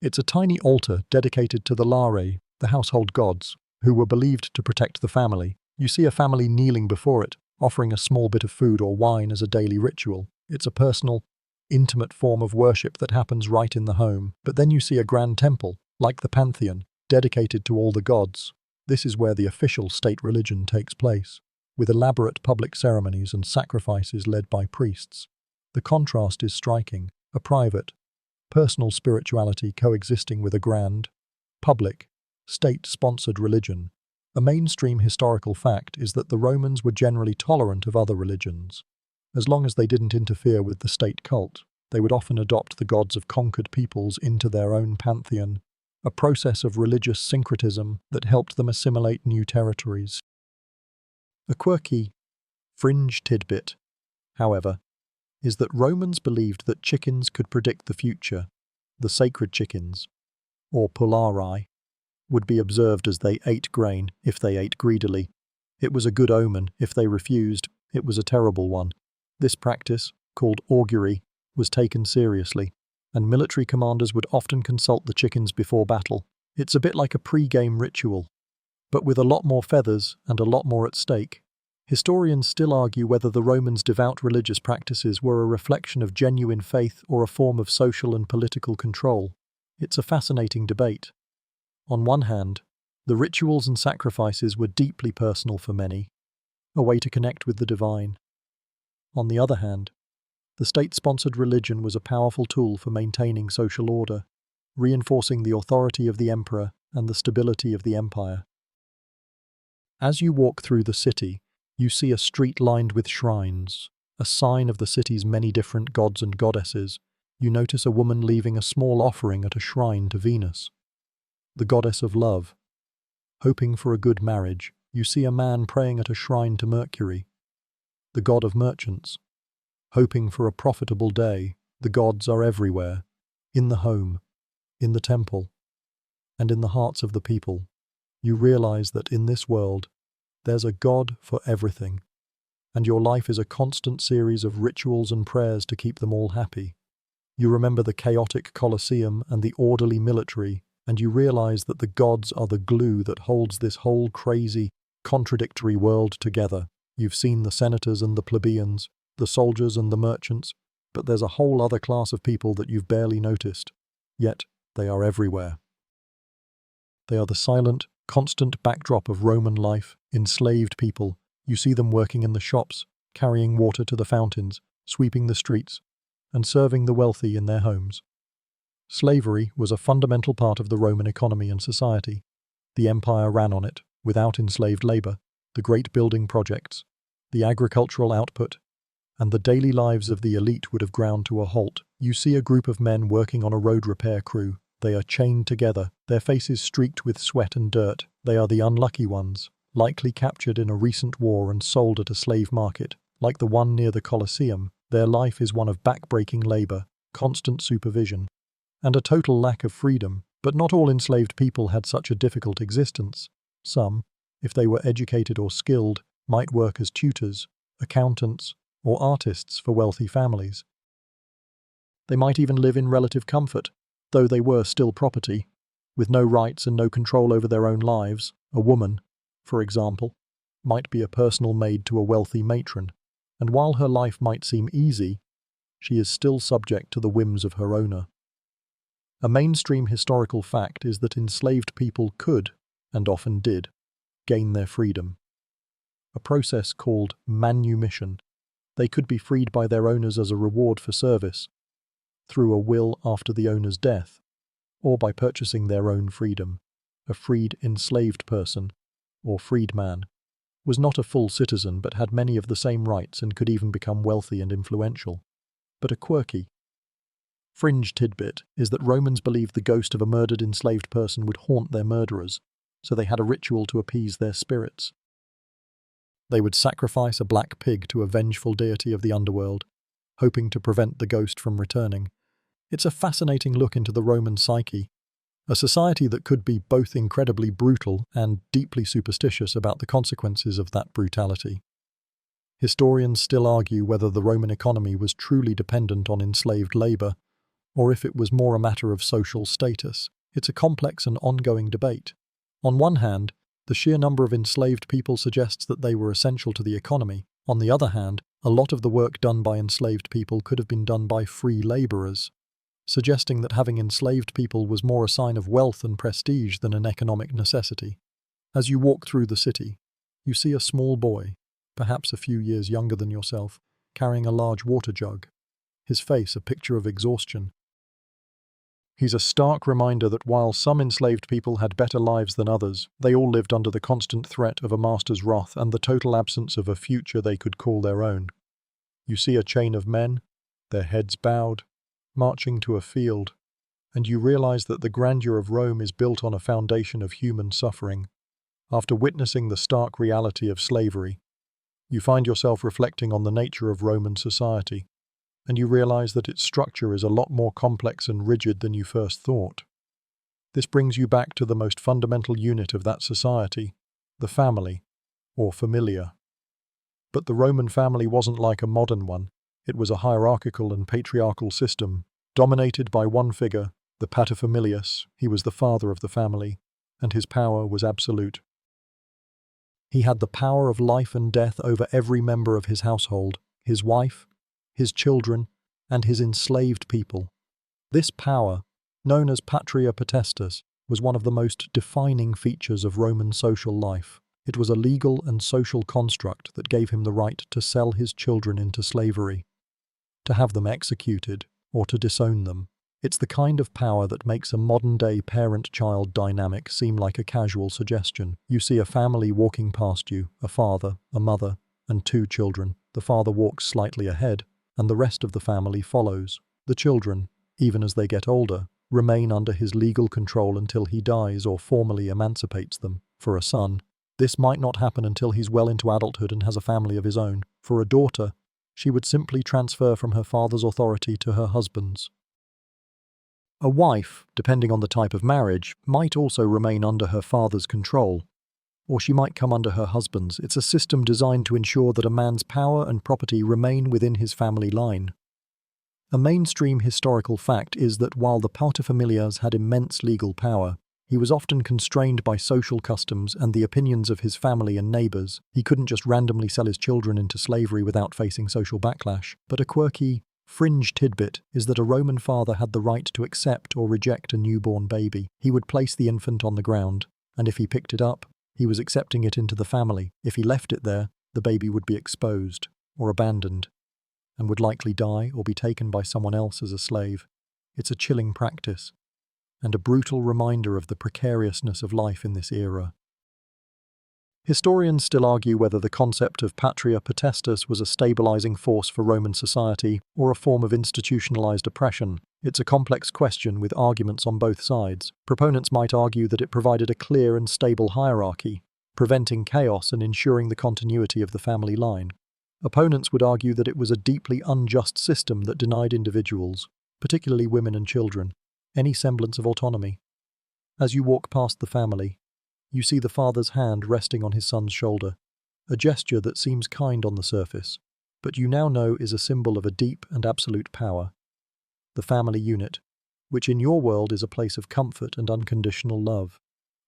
It's a tiny altar dedicated to the Lare, the household gods, who were believed to protect the family. You see a family kneeling before it, offering a small bit of food or wine as a daily ritual. It's a personal, intimate form of worship that happens right in the home. But then you see a grand temple, like the Pantheon, dedicated to all the gods. This is where the official state religion takes place, with elaborate public ceremonies and sacrifices led by priests. The contrast is striking, a private, personal spirituality coexisting with a grand, public, state-sponsored religion. A mainstream historical fact is that the Romans were generally tolerant of other religions. As long as they didn't interfere with the state cult, they would often adopt the gods of conquered peoples into their own pantheon, a process of religious syncretism that helped them assimilate new territories. A quirky, fringe tidbit, however, is that Romans believed that chickens could predict the future. The sacred chickens, or pularii, would be observed as they ate grain if they ate greedily. It was a good omen. If they refused, it was a terrible one. This practice, called augury, was taken seriously, and military commanders would often consult the chickens before battle. It's a bit like a pre-game ritual, but with a lot more feathers and a lot more at stake. Historians still argue whether the Romans' devout religious practices were a reflection of genuine faith or a form of social and political control. It's a fascinating debate. On one hand, the rituals and sacrifices were deeply personal for many, a way to connect with the divine. On the other hand, the state-sponsored religion was a powerful tool for maintaining social order, reinforcing the authority of the emperor and the stability of the empire. As you walk through the city, you see a street lined with shrines, a sign of the city's many different gods and goddesses. You notice a woman leaving a small offering at a shrine to Venus, the goddess of love. Hoping for a good marriage, you see a man praying at a shrine to Mercury, the god of merchants. Hoping for a profitable day, the gods are everywhere, in the home, in the temple, and in the hearts of the people. You realize that in this world, there's a God for everything, and your life is a constant series of rituals and prayers to keep them all happy. You remember the chaotic Colosseum and the orderly military, and you realize that the gods are the glue that holds this whole crazy, contradictory world together. You've seen the senators and the plebeians, the soldiers and the merchants, but there's a whole other class of people that you've barely noticed. Yet, they are everywhere. They are the silent, constant backdrop of Roman life, enslaved people. You see them working in the shops, carrying water to the fountains, sweeping the streets, and serving the wealthy in their homes. Slavery was a fundamental part of the Roman economy and society. The empire ran on it. Without enslaved labor, the great building projects, the agricultural output, and the daily lives of the elite would have ground to a halt. You see a group of men working on a road repair crew. They are chained together, their faces streaked with sweat and dirt. They are the unlucky ones, likely captured in a recent war and sold at a slave market. Like the one near the Colosseum, their life is one of backbreaking labor, constant supervision, and a total lack of freedom. But not all enslaved people had such a difficult existence. Some, if they were educated or skilled, might work as tutors, accountants, or artists for wealthy families. They might even live in relative comfort, though they were still property, with no rights and no control over their own lives. A woman, for example, might be a personal maid to a wealthy matron, and while her life might seem easy, she is still subject to the whims of her owner. A mainstream historical fact is that enslaved people could, and often did, gain their freedom. A process called manumission. They could be freed by their owners as a reward for service, through a will after the owner's death, or by purchasing their own freedom. A freed enslaved person, or freedman, was not a full citizen but had many of the same rights and could even become wealthy and influential. But a quirky, fringe tidbit is that Romans believed the ghost of a murdered enslaved person would haunt their murderers, so they had a ritual to appease their spirits. They would sacrifice a black pig to a vengeful deity of the underworld, hoping to prevent the ghost from returning. It's a fascinating look into the Roman psyche, a society that could be both incredibly brutal and deeply superstitious about the consequences of that brutality. Historians still argue whether the Roman economy was truly dependent on enslaved labor, or if it was more a matter of social status. It's a complex and ongoing debate. On one hand, the sheer number of enslaved people suggests that they were essential to the economy. On the other hand, a lot of the work done by enslaved people could have been done by free laborers, suggesting that having enslaved people was more a sign of wealth and prestige than an economic necessity. As you walk through the city, you see a small boy, perhaps a few years younger than yourself, carrying a large water jug, his face a picture of exhaustion. He's a stark reminder that while some enslaved people had better lives than others, they all lived under the constant threat of a master's wrath and the total absence of a future they could call their own. You see a chain of men, their heads bowed, marching to a field, and you realize that the grandeur of Rome is built on a foundation of human suffering. After witnessing the stark reality of slavery, you find yourself reflecting on the nature of Roman society, and you realize that its structure is a lot more complex and rigid than you first thought. This brings you back to the most fundamental unit of that society, the family, or familia. But the Roman family wasn't like a modern one. It was a hierarchical and patriarchal system, dominated by one figure, the paterfamilias. He was the father of the family, and his power was absolute. He had the power of life and death over every member of his household, his wife, his children, and his enslaved people. This power, known as patria potestas, was one of the most defining features of Roman social life. It was a legal and social construct that gave him the right to sell his children into slavery, to have them executed, or to disown them. It's the kind of power that makes a modern-day parent-child dynamic seem like a casual suggestion. You see a family walking past you, a father, a mother, and two children. The father walks slightly ahead, and the rest of the family follows. The children, even as they get older, remain under his legal control until he dies or formally emancipates them. For a son, this might not happen until he's well into adulthood and has a family of his own. For a daughter, she would simply transfer from her father's authority to her husband's. A wife, depending on the type of marriage, might also remain under her father's control, or she might come under her husband's. It's a system designed to ensure that a man's power and property remain within his family line. A mainstream historical fact is that while the paterfamilias had immense legal power, he was often constrained by social customs and the opinions of his family and neighbors. He couldn't just randomly sell his children into slavery without facing social backlash. But a quirky, fringe tidbit is that a Roman father had the right to accept or reject a newborn baby. He would place the infant on the ground, and if he picked it up, he was accepting it into the family. If he left it there, the baby would be exposed or abandoned, and would likely die or be taken by someone else as a slave. It's a chilling practice, and a brutal reminder of the precariousness of life in this era. Historians still argue whether the concept of patria potestas was a stabilizing force for Roman society or a form of institutionalized oppression. It's a complex question with arguments on both sides. Proponents might argue that it provided a clear and stable hierarchy, preventing chaos and ensuring the continuity of the family line. Opponents would argue that it was a deeply unjust system that denied individuals, particularly women and children, any semblance of autonomy. As you walk past the family, you see the father's hand resting on his son's shoulder, a gesture that seems kind on the surface, but you now know is a symbol of a deep and absolute power. The family unit, which in your world is a place of comfort and unconditional love.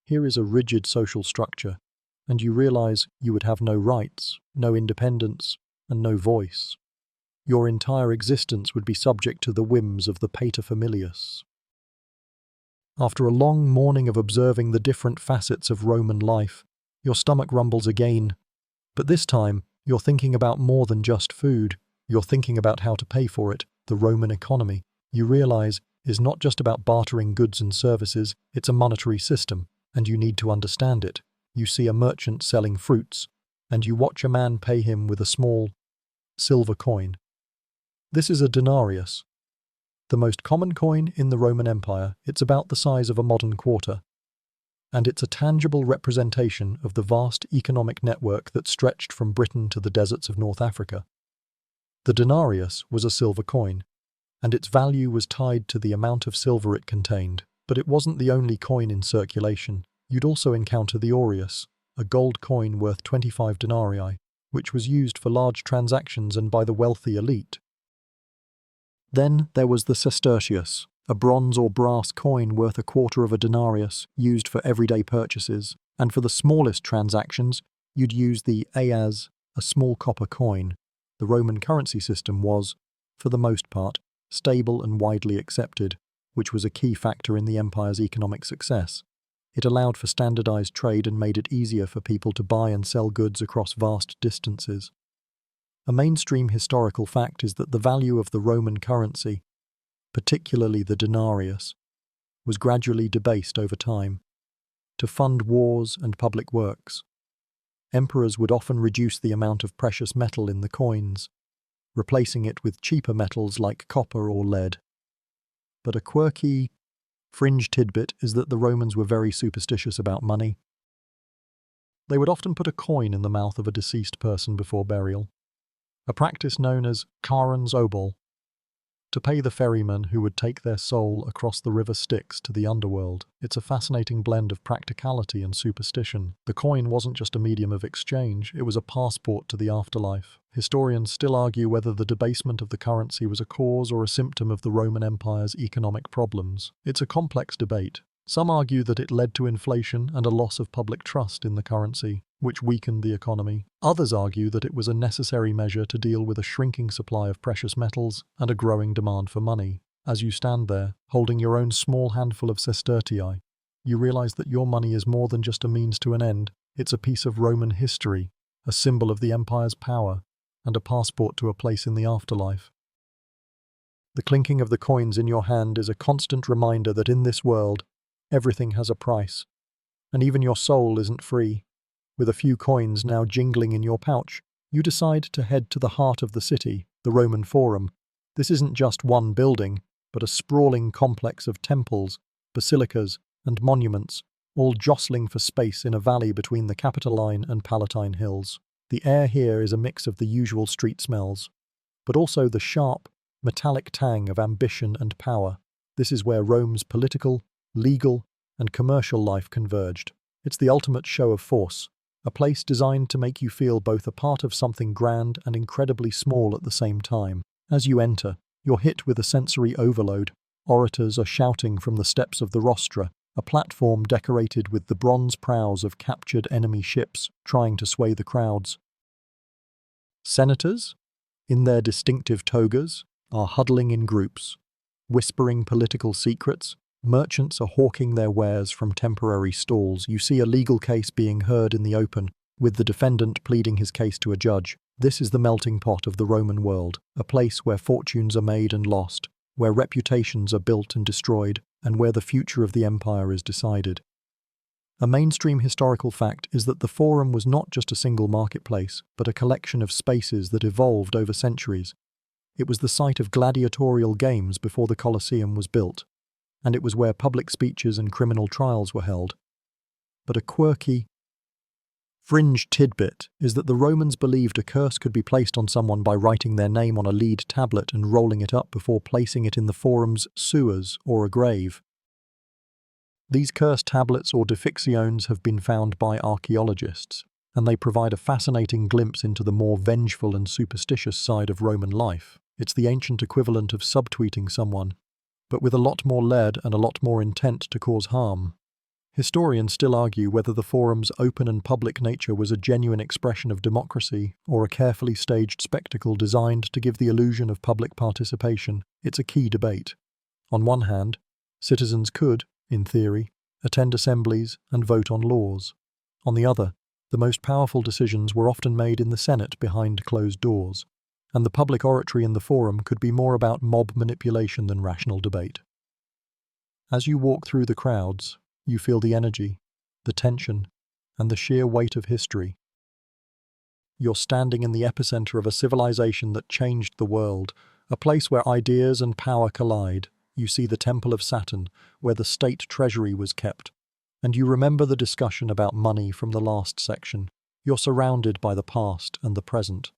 Here is a rigid social structure, and you realize you would have no rights, no independence, and no voice. Your entire existence would be subject to the whims of the paterfamilias. After a long morning of observing the different facets of Roman life, your stomach rumbles again. But this time, you're thinking about more than just food. You're thinking about how to pay for it, the Roman economy. You realize is not just about bartering goods and services, it's a monetary system, and you need to understand it. You see a merchant selling fruits, and you watch a man pay him with a small silver coin. This is a denarius, the most common coin in the Roman Empire. It's about the size of a modern quarter, and it's a tangible representation of the vast economic network that stretched from Britain to the deserts of North Africa. The denarius was a silver coin, and its value was tied to the amount of silver it contained. But it wasn't the only coin in circulation. You'd also encounter the aureus, a gold coin worth 25 denarii, which was used for large transactions and by the wealthy elite. Then there was the sestertius, a bronze or brass coin worth a quarter of a denarius, used for everyday purchases, and for the smallest transactions, you'd use the aes, a small copper coin. The Roman currency system was, for the most part, stable and widely accepted, which was a key factor in the empire's economic success. It allowed for standardized trade and made it easier for people to buy and sell goods across vast distances. A mainstream historical fact is that the value of the Roman currency, particularly the denarius, was gradually debased over time to fund wars and public works. Emperors would often reduce the amount of precious metal in the coins, replacing it with cheaper metals like copper or lead. But a quirky, fringe tidbit is that the Romans were very superstitious about money. They would often put a coin in the mouth of a deceased person before burial, a practice known as carens obol, to pay the ferryman who would take their soul across the river Styx to the underworld. It's a fascinating blend of practicality and superstition. The coin wasn't just a medium of exchange, it was a passport to the afterlife. Historians still argue whether the debasement of the currency was a cause or a symptom of the Roman Empire's economic problems. It's a complex debate. Some argue that it led to inflation and a loss of public trust in the currency, which weakened the economy. Others argue that it was a necessary measure to deal with a shrinking supply of precious metals and a growing demand for money. As you stand there, holding your own small handful of sestertii, you realize that your money is more than just a means to an end. It's a piece of Roman history, a symbol of the empire's power, and a passport to a place in the afterlife. The clinking of the coins in your hand is a constant reminder that in this world, everything has a price, and even your soul isn't free. With a few coins now jingling in your pouch, you decide to head to the heart of the city, the Roman Forum. This isn't just one building, but a sprawling complex of temples, basilicas, and monuments, all jostling for space in a valley between the Capitoline and Palatine hills. The air here is a mix of the usual street smells, but also the sharp, metallic tang of ambition and power. This is where Rome's political, legal, and commercial life converged. It's the ultimate show of force, a place designed to make you feel both a part of something grand and incredibly small at the same time. As you enter, you're hit with a sensory overload. Orators are shouting from the steps of the rostra, a platform decorated with the bronze prows of captured enemy ships trying to sway the crowds. Senators, in their distinctive togas, are huddling in groups, whispering political secrets. Merchants are hawking their wares from temporary stalls. You see a legal case being heard in the open, with the defendant pleading his case to a judge. This is the melting pot of the Roman world, a place where fortunes are made and lost, where reputations are built and destroyed, and where the future of the empire is decided. A mainstream historical fact is that the Forum was not just a single marketplace, but a collection of spaces that evolved over centuries. It was the site of gladiatorial games before the Colosseum was built, and it was where public speeches and criminal trials were held. But a quirky, fringe tidbit is that the Romans believed a curse could be placed on someone by writing their name on a lead tablet and rolling it up before placing it in the Forum's sewers or a grave. These cursed tablets or defixiones have been found by archaeologists, and they provide a fascinating glimpse into the more vengeful and superstitious side of Roman life. It's the ancient equivalent of subtweeting someone, but with a lot more lead and a lot more intent to cause harm. Historians still argue whether the Forum's open and public nature was a genuine expression of democracy or a carefully staged spectacle designed to give the illusion of public participation. It's a key debate. On one hand, citizens could, in theory, attend assemblies and vote on laws. On the other, the most powerful decisions were often made in the Senate behind closed doors, and the public oratory in the Forum could be more about mob manipulation than rational debate. As you walk through the crowds, you feel the energy, the tension, and the sheer weight of history. You're standing in the epicenter of a civilization that changed the world, a place where ideas and power collide. You see the Temple of Saturn, where the state treasury was kept, and you remember the discussion about money from the last section. You're surrounded by the past and the present,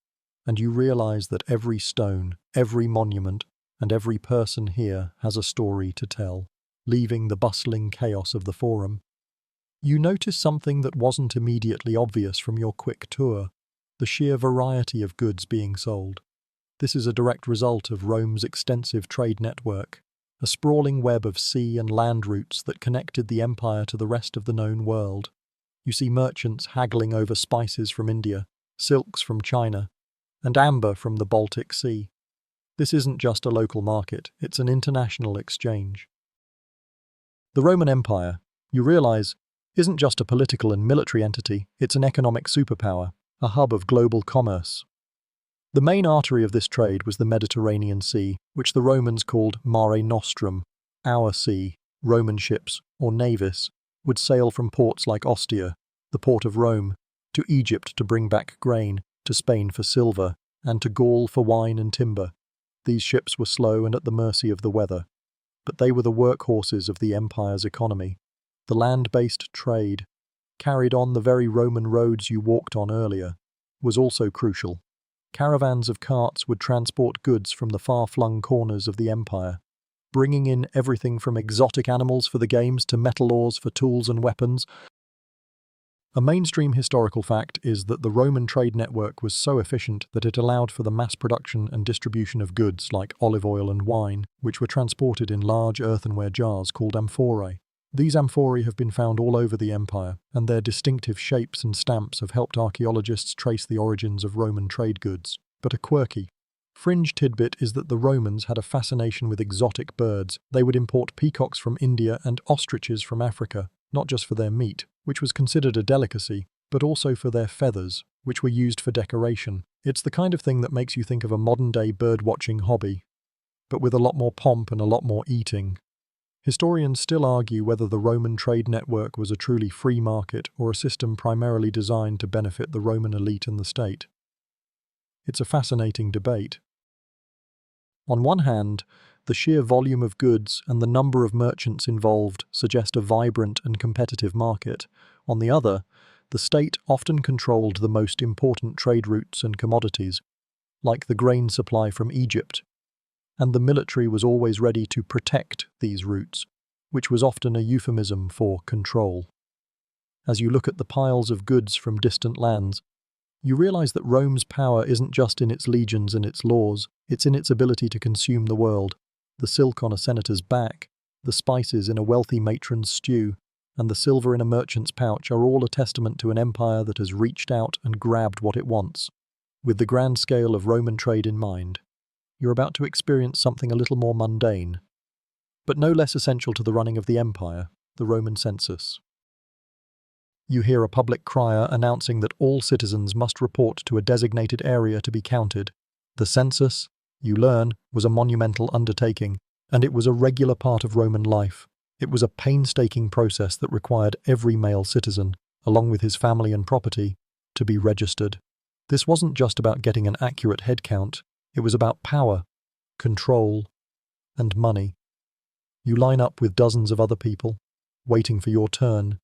and you realize that every stone, every monument, and every person here has a story to tell, leaving the bustling chaos of the forum. You notice something that wasn't immediately obvious from your quick tour: the sheer variety of goods being sold. This is a direct result of Rome's extensive trade network, a sprawling web of sea and land routes that connected the empire to the rest of the known world. You see merchants haggling over spices from India, silks from China, and amber from the Baltic Sea. This isn't just a local market, it's an international exchange. The Roman Empire, you realize, isn't just a political and military entity, it's an economic superpower, a hub of global commerce. The main artery of this trade was the Mediterranean Sea, which the Romans called Mare Nostrum, our sea. Roman ships, or navis, would sail from ports like Ostia, the port of Rome, to Egypt to bring back grain, to Spain for silver, and to Gaul for wine and timber. These ships were slow and at the mercy of the weather, but they were the workhorses of the empire's economy. The land-based trade, carried on the very Roman roads you walked on earlier, was also crucial. Caravans of carts would transport goods from the far-flung corners of the empire, bringing in everything from exotic animals for the games to metal ores for tools and weapons. A mainstream historical fact is that the Roman trade network was so efficient that it allowed for the mass production and distribution of goods like olive oil and wine, which were transported in large earthenware jars called amphorae. These amphorae have been found all over the empire, and their distinctive shapes and stamps have helped archaeologists trace the origins of Roman trade goods. But a quirky, fringe tidbit is that the Romans had a fascination with exotic birds. They would import peacocks from India and ostriches from Africa, not just for their meat, which was considered a delicacy, but also for their feathers, which were used for decoration. It's the kind of thing that makes you think of a modern-day bird-watching hobby, but with a lot more pomp and a lot more eating. Historians still argue whether the Roman trade network was a truly free market or a system primarily designed to benefit the Roman elite and the state. It's a fascinating debate. On one hand, the sheer volume of goods and the number of merchants involved suggest a vibrant and competitive market. On the other, the state often controlled the most important trade routes and commodities, like the grain supply from Egypt, and the military was always ready to protect these routes, which was often a euphemism for control. As you look at the piles of goods from distant lands, you realize that Rome's power isn't just in its legions and its laws, it's in its ability to consume the world. The silk on a senator's back, the spices in a wealthy matron's stew, and the silver in a merchant's pouch are all a testament to an empire that has reached out and grabbed what it wants. With the grand scale of Roman trade in mind, you're about to experience something a little more mundane, but no less essential to the running of the empire, the Roman census. You hear a public crier announcing that all citizens must report to a designated area to be counted. The census, you learn, was a monumental undertaking, and it was a regular part of Roman life. It was a painstaking process that required every male citizen, along with his family and property, to be registered. This wasn't just about getting an accurate head count, it was about power, control, and money. You line up with dozens of other people, waiting for your turn.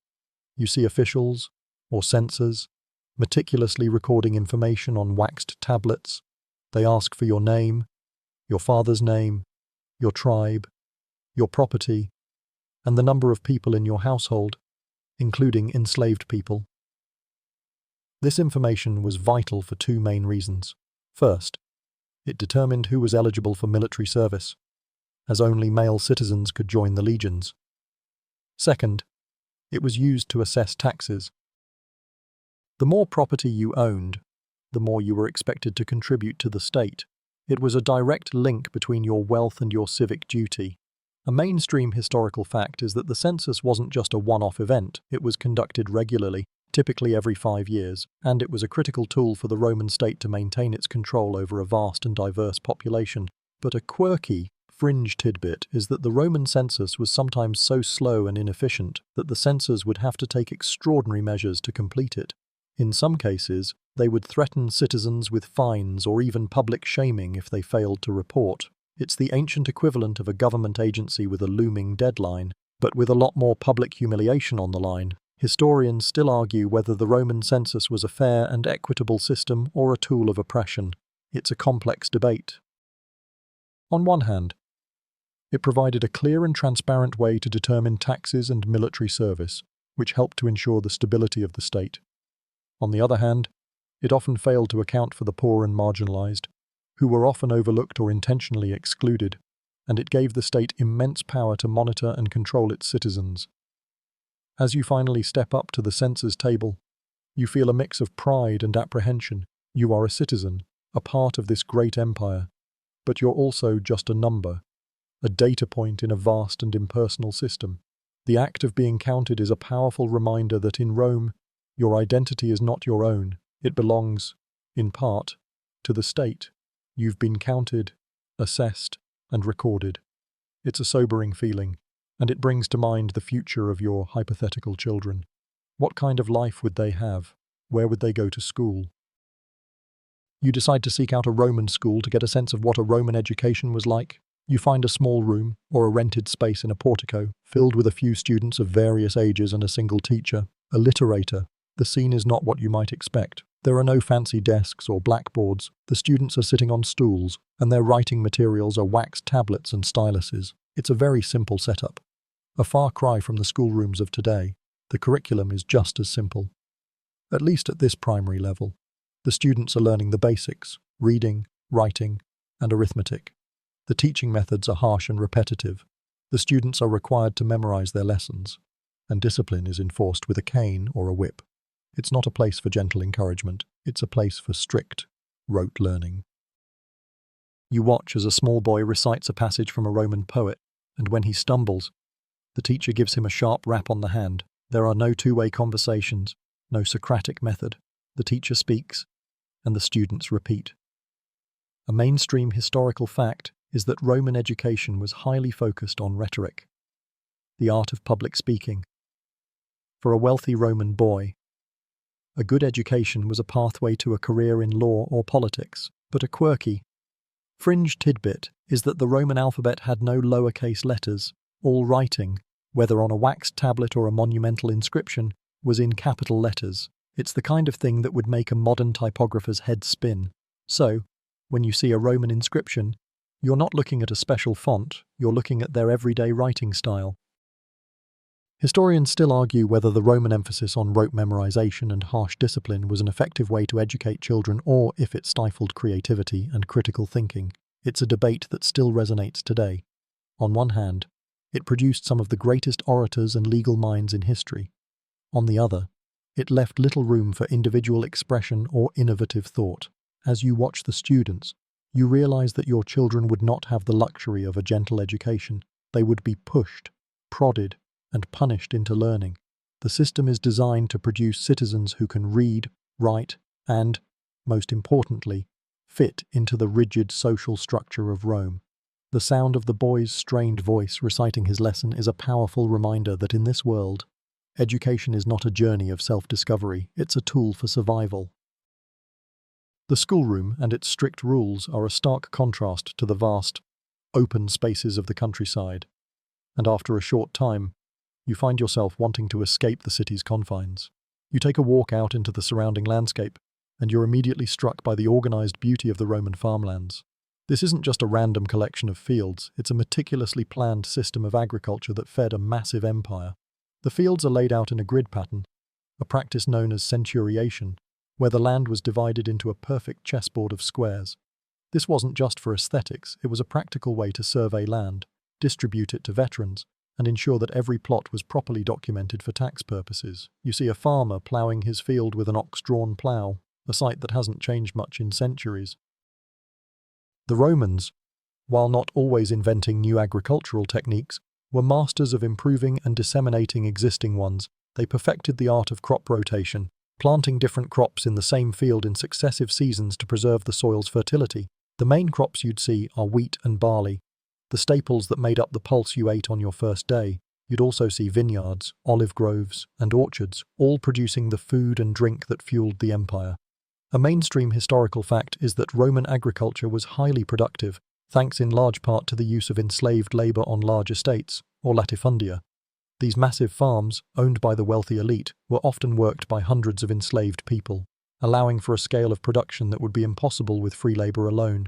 You see officials, or censors, meticulously recording information on waxed tablets. They ask for your name, your father's name, your tribe, your property, and the number of people in your household, including enslaved people. This information was vital for two main reasons. First, it determined who was eligible for military service, as only male citizens could join the legions. Second, it was used to assess taxes. The more property you owned, the more you were expected to contribute to the state. It was a direct link between your wealth and your civic duty. A mainstream historical fact is that the census wasn't just a one-off event, it was conducted regularly, typically every 5 years, and it was a critical tool for the Roman state to maintain its control over a vast and diverse population. But a quirky, fringe tidbit is that the Roman census was sometimes so slow and inefficient that the censors would have to take extraordinary measures to complete it. In some cases, they would threaten citizens with fines or even public shaming if they failed to report. It's the ancient equivalent of a government agency with a looming deadline, but with a lot more public humiliation on the line. Historians still argue whether the Roman census was a fair and equitable system or a tool of oppression. It's a complex debate. On one hand, it provided a clear and transparent way to determine taxes and military service, which helped to ensure the stability of the state. On the other hand, it often failed to account for the poor and marginalized, who were often overlooked or intentionally excluded, and it gave the state immense power to monitor and control its citizens. As you finally step up to the census table, you feel a mix of pride and apprehension. You are a citizen, a part of this great empire, but you're also just a number, a data point in a vast and impersonal system. The act of being counted is a powerful reminder that in Rome, your identity is not your own. It belongs, in part, to the state. You've been counted, assessed, and recorded. It's a sobering feeling, and it brings to mind the future of your hypothetical children. What kind of life would they have? Where would they go to school? You decide to seek out a Roman school to get a sense of what a Roman education was like. You find a small room, or a rented space in a portico, filled with a few students of various ages and a single teacher, a literator. The scene is not what you might expect. There are no fancy desks or blackboards. The students are sitting on stools, and their writing materials are waxed tablets and styluses. It's a very simple setup. A far cry from the schoolrooms of today. The curriculum is just as simple. At least at this primary level. The students are learning the basics, reading, writing, and arithmetic. The teaching methods are harsh and repetitive. The students are required to memorize their lessons, and discipline is enforced with a cane or a whip. It's not a place for gentle encouragement. It's a place for strict, rote learning. You watch as a small boy recites a passage from a Roman poet, and when he stumbles, the teacher gives him a sharp rap on the hand. There are no two-way conversations, no Socratic method. The teacher speaks, and the students repeat. A mainstream historical fact is that Roman education was highly focused on rhetoric, the art of public speaking. For a wealthy Roman boy, a good education was a pathway to a career in law or politics, but a quirky, fringe tidbit is that the Roman alphabet had no lowercase letters. All writing, whether on a waxed tablet or a monumental inscription, was in capital letters. It's the kind of thing that would make a modern typographer's head spin. So, when you see a Roman inscription, you're not looking at a special font, you're looking at their everyday writing style. Historians still argue whether the Roman emphasis on rote memorization and harsh discipline was an effective way to educate children or if it stifled creativity and critical thinking. It's a debate that still resonates today. On one hand, it produced some of the greatest orators and legal minds in history. On the other, it left little room for individual expression or innovative thought. As you watch the students, you realize that your children would not have the luxury of a gentle education. They would be pushed, prodded, and punished into learning. The system is designed to produce citizens who can read, write, and, most importantly, fit into the rigid social structure of Rome. The sound of the boy's strained voice reciting his lesson is a powerful reminder that in this world, education is not a journey of self-discovery, it's a tool for survival. The schoolroom and its strict rules are a stark contrast to the vast, open spaces of the countryside, and after a short time, you find yourself wanting to escape the city's confines. You take a walk out into the surrounding landscape, and you're immediately struck by the organized beauty of the Roman farmlands. This isn't just a random collection of fields, it's a meticulously planned system of agriculture that fed a massive empire. The fields are laid out in a grid pattern, a practice known as centuriation, where the land was divided into a perfect chessboard of squares. This wasn't just for aesthetics, it was a practical way to survey land, distribute it to veterans, and ensure that every plot was properly documented for tax purposes. You see a farmer ploughing his field with an ox-drawn plough, a sight that hasn't changed much in centuries. The Romans, while not always inventing new agricultural techniques, were masters of improving and disseminating existing ones. They perfected the art of crop rotation, planting different crops in the same field in successive seasons to preserve the soil's fertility. The main crops you'd see are wheat and barley. The staples that made up the pulse you ate on your first day. You'd also see vineyards, olive groves, and orchards, all producing the food and drink that fueled the empire. A mainstream historical fact is that Roman agriculture was highly productive, thanks in large part to the use of enslaved labor on large estates, or latifundia. These massive farms, owned by the wealthy elite, were often worked by hundreds of enslaved people, allowing for a scale of production that would be impossible with free labor alone.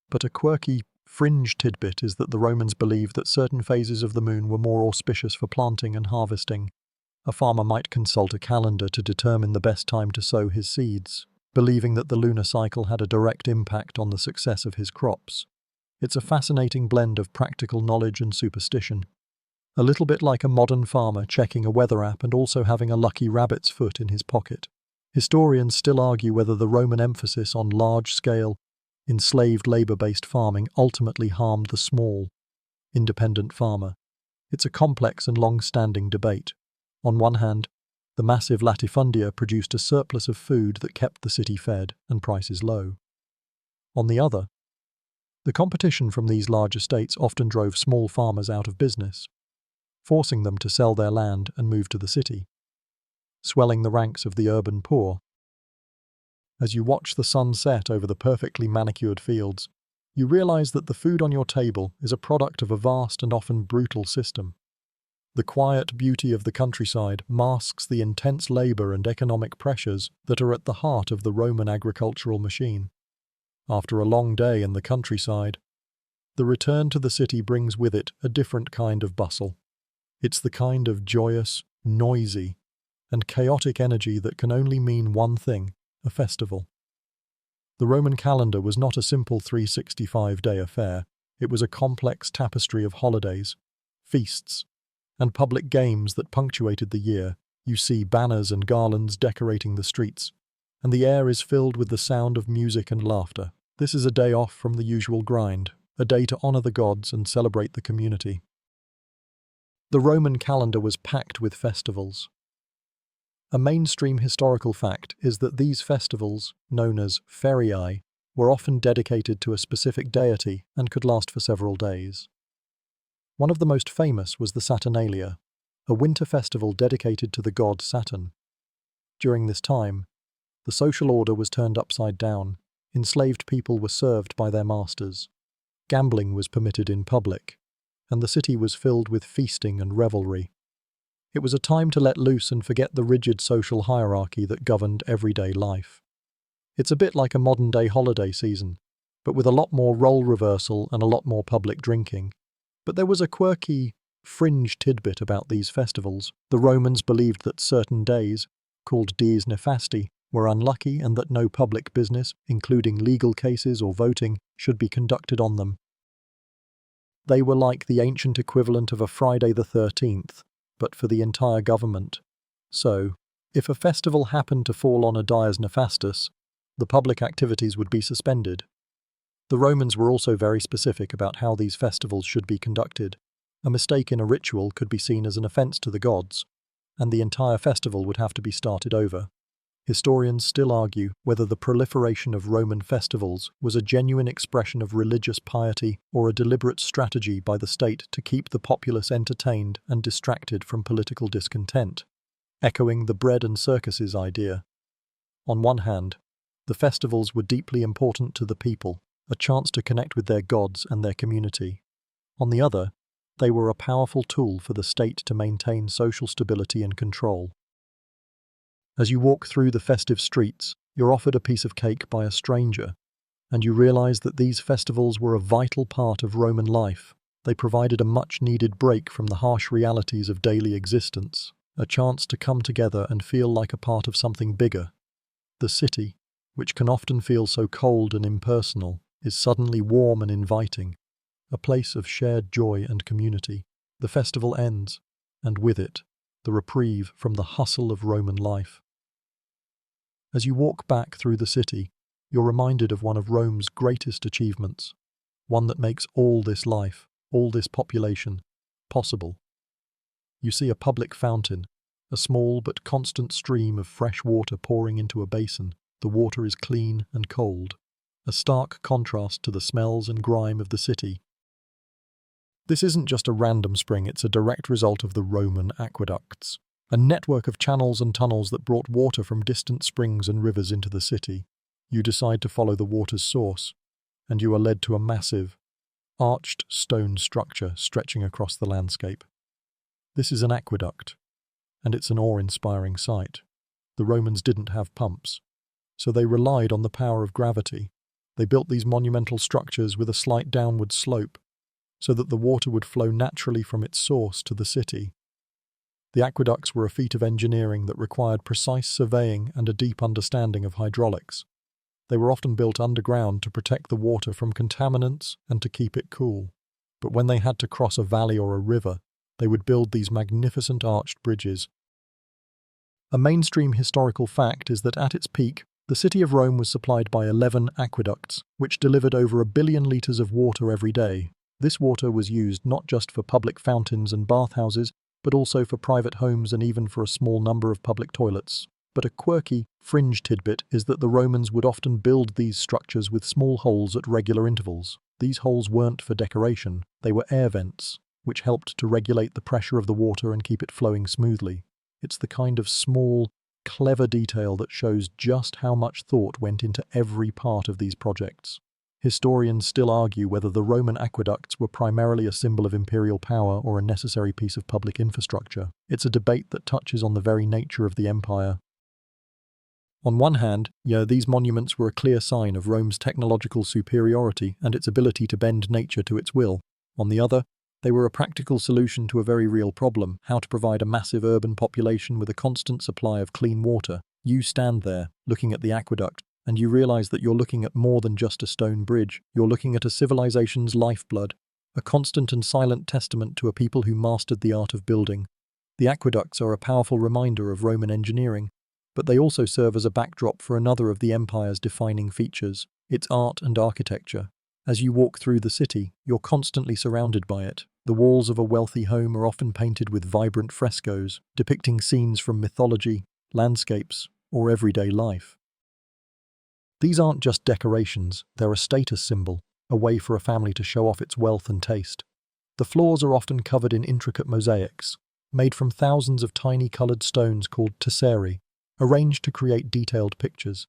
But a quirky, fringe tidbit is that the Romans believed that certain phases of the moon were more auspicious for planting and harvesting. A farmer might consult a calendar to determine the best time to sow his seeds, believing that the lunar cycle had a direct impact on the success of his crops. It's a fascinating blend of practical knowledge and superstition. A little bit like a modern farmer checking a weather app and also having a lucky rabbit's foot in his pocket. Historians still argue whether the Roman emphasis on large-scale, enslaved labor-based farming ultimately harmed the small, independent farmer. It's a complex and long-standing debate. On one hand, the massive latifundia produced a surplus of food that kept the city fed and prices low. On the other, the competition from these large estates often drove small farmers out of business, forcing them to sell their land and move to the city, swelling the ranks of the urban poor. As you watch the sun set over the perfectly manicured fields, you realize that the food on your table is a product of a vast and often brutal system. The quiet beauty of the countryside masks the intense labor and economic pressures that are at the heart of the Roman agricultural machine. After a long day in the countryside, the return to the city brings with it a different kind of bustle. It's the kind of joyous, noisy, and chaotic energy that can only mean one thing: a festival. The Roman calendar was not a simple 365-day affair. It was a complex tapestry of holidays, feasts, and public games that punctuated the year. You see banners and garlands decorating the streets, and the air is filled with the sound of music and laughter. This is a day off from the usual grind, a day to honor the gods and celebrate the community. The Roman calendar was packed with festivals. A mainstream historical fact is that these festivals, known as feriae, were often dedicated to a specific deity and could last for several days. One of the most famous was the Saturnalia, a winter festival dedicated to the god Saturn. During this time, the social order was turned upside down, enslaved people were served by their masters, gambling was permitted in public, and the city was filled with feasting and revelry. It was a time to let loose and forget the rigid social hierarchy that governed everyday life. It's a bit like a modern-day holiday season, but with a lot more role reversal and a lot more public drinking. But there was a quirky, fringe tidbit about these festivals. The Romans believed that certain days, called dies nefasti, were unlucky and that no public business, including legal cases or voting, should be conducted on them. They were like the ancient equivalent of a Friday the 13th, but for the entire government. So, if a festival happened to fall on a dies nefastus, the public activities would be suspended. The Romans were also very specific about how these festivals should be conducted. A mistake in a ritual could be seen as an offense to the gods, and the entire festival would have to be started over. Historians still argue whether the proliferation of Roman festivals was a genuine expression of religious piety or a deliberate strategy by the state to keep the populace entertained and distracted from political discontent, echoing the bread and circuses idea. On one hand, the festivals were deeply important to the people, a chance to connect with their gods and their community. On the other, they were a powerful tool for the state to maintain social stability and control. As you walk through the festive streets, you're offered a piece of cake by a stranger, and you realize that these festivals were a vital part of Roman life. They provided a much-needed break from the harsh realities of daily existence, a chance to come together and feel like a part of something bigger. The city, which can often feel so cold and impersonal, is suddenly warm and inviting, a place of shared joy and community. The festival ends, and with it, the reprieve from the hustle of Roman life. As you walk back through the city, you're reminded of one of Rome's greatest achievements, one that makes all this life, all this population, possible. You see a public fountain, a small but constant stream of fresh water pouring into a basin. The water is clean and cold, a stark contrast to the smells and grime of the city. This isn't just a random spring, it's a direct result of the Roman aqueducts, a network of channels and tunnels that brought water from distant springs and rivers into the city. You decide to follow the water's source, and you are led to a massive, arched stone structure stretching across the landscape. This is an aqueduct, and it's an awe-inspiring sight. The Romans didn't have pumps, so they relied on the power of gravity. They built these monumental structures with a slight downward slope, so that the water would flow naturally from its source to the city. The aqueducts were a feat of engineering that required precise surveying and a deep understanding of hydraulics. They were often built underground to protect the water from contaminants and to keep it cool. But when they had to cross a valley or a river, they would build these magnificent arched bridges. A mainstream historical fact is that at its peak, the city of Rome was supplied by 11 aqueducts, which delivered over 1 billion litres of water every day. This water was used not just for public fountains and bathhouses, but also for private homes and even for a small number of public toilets. But a quirky, fringe tidbit is that the Romans would often build these structures with small holes at regular intervals. These holes weren't for decoration, they were air vents, which helped to regulate the pressure of the water and keep it flowing smoothly. It's the kind of small, clever detail that shows just how much thought went into every part of these projects. Historians still argue whether the Roman aqueducts were primarily a symbol of imperial power or a necessary piece of public infrastructure. It's a debate that touches on the very nature of the empire. On one hand, these monuments were a clear sign of Rome's technological superiority and its ability to bend nature to its will. On the other, they were a practical solution to a very real problem: how to provide a massive urban population with a constant supply of clean water. You stand there, looking at the aqueduct, and you realize that you're looking at more than just a stone bridge. You're looking at a civilization's lifeblood, a constant and silent testament to a people who mastered the art of building. The aqueducts are a powerful reminder of Roman engineering, but they also serve as a backdrop for another of the empire's defining features: its art and architecture. As you walk through the city, you're constantly surrounded by it. The walls of a wealthy home are often painted with vibrant frescoes, depicting scenes from mythology, landscapes, or everyday life. These aren't just decorations, they're a status symbol, a way for a family to show off its wealth and taste. The floors are often covered in intricate mosaics, made from thousands of tiny coloured stones called tesserae, arranged to create detailed pictures.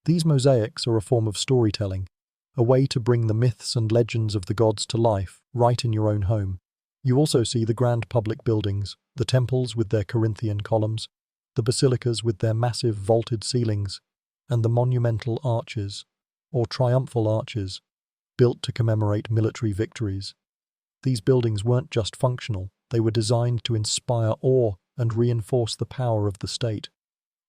These mosaics are a form of storytelling, a way to bring the myths and legends of the gods to life, right in your own home. You also see the grand public buildings, the temples with their Corinthian columns, the basilicas with their massive vaulted ceilings, and the monumental arches, or triumphal arches, built to commemorate military victories. These buildings weren't just functional, they were designed to inspire awe and reinforce the power of the state.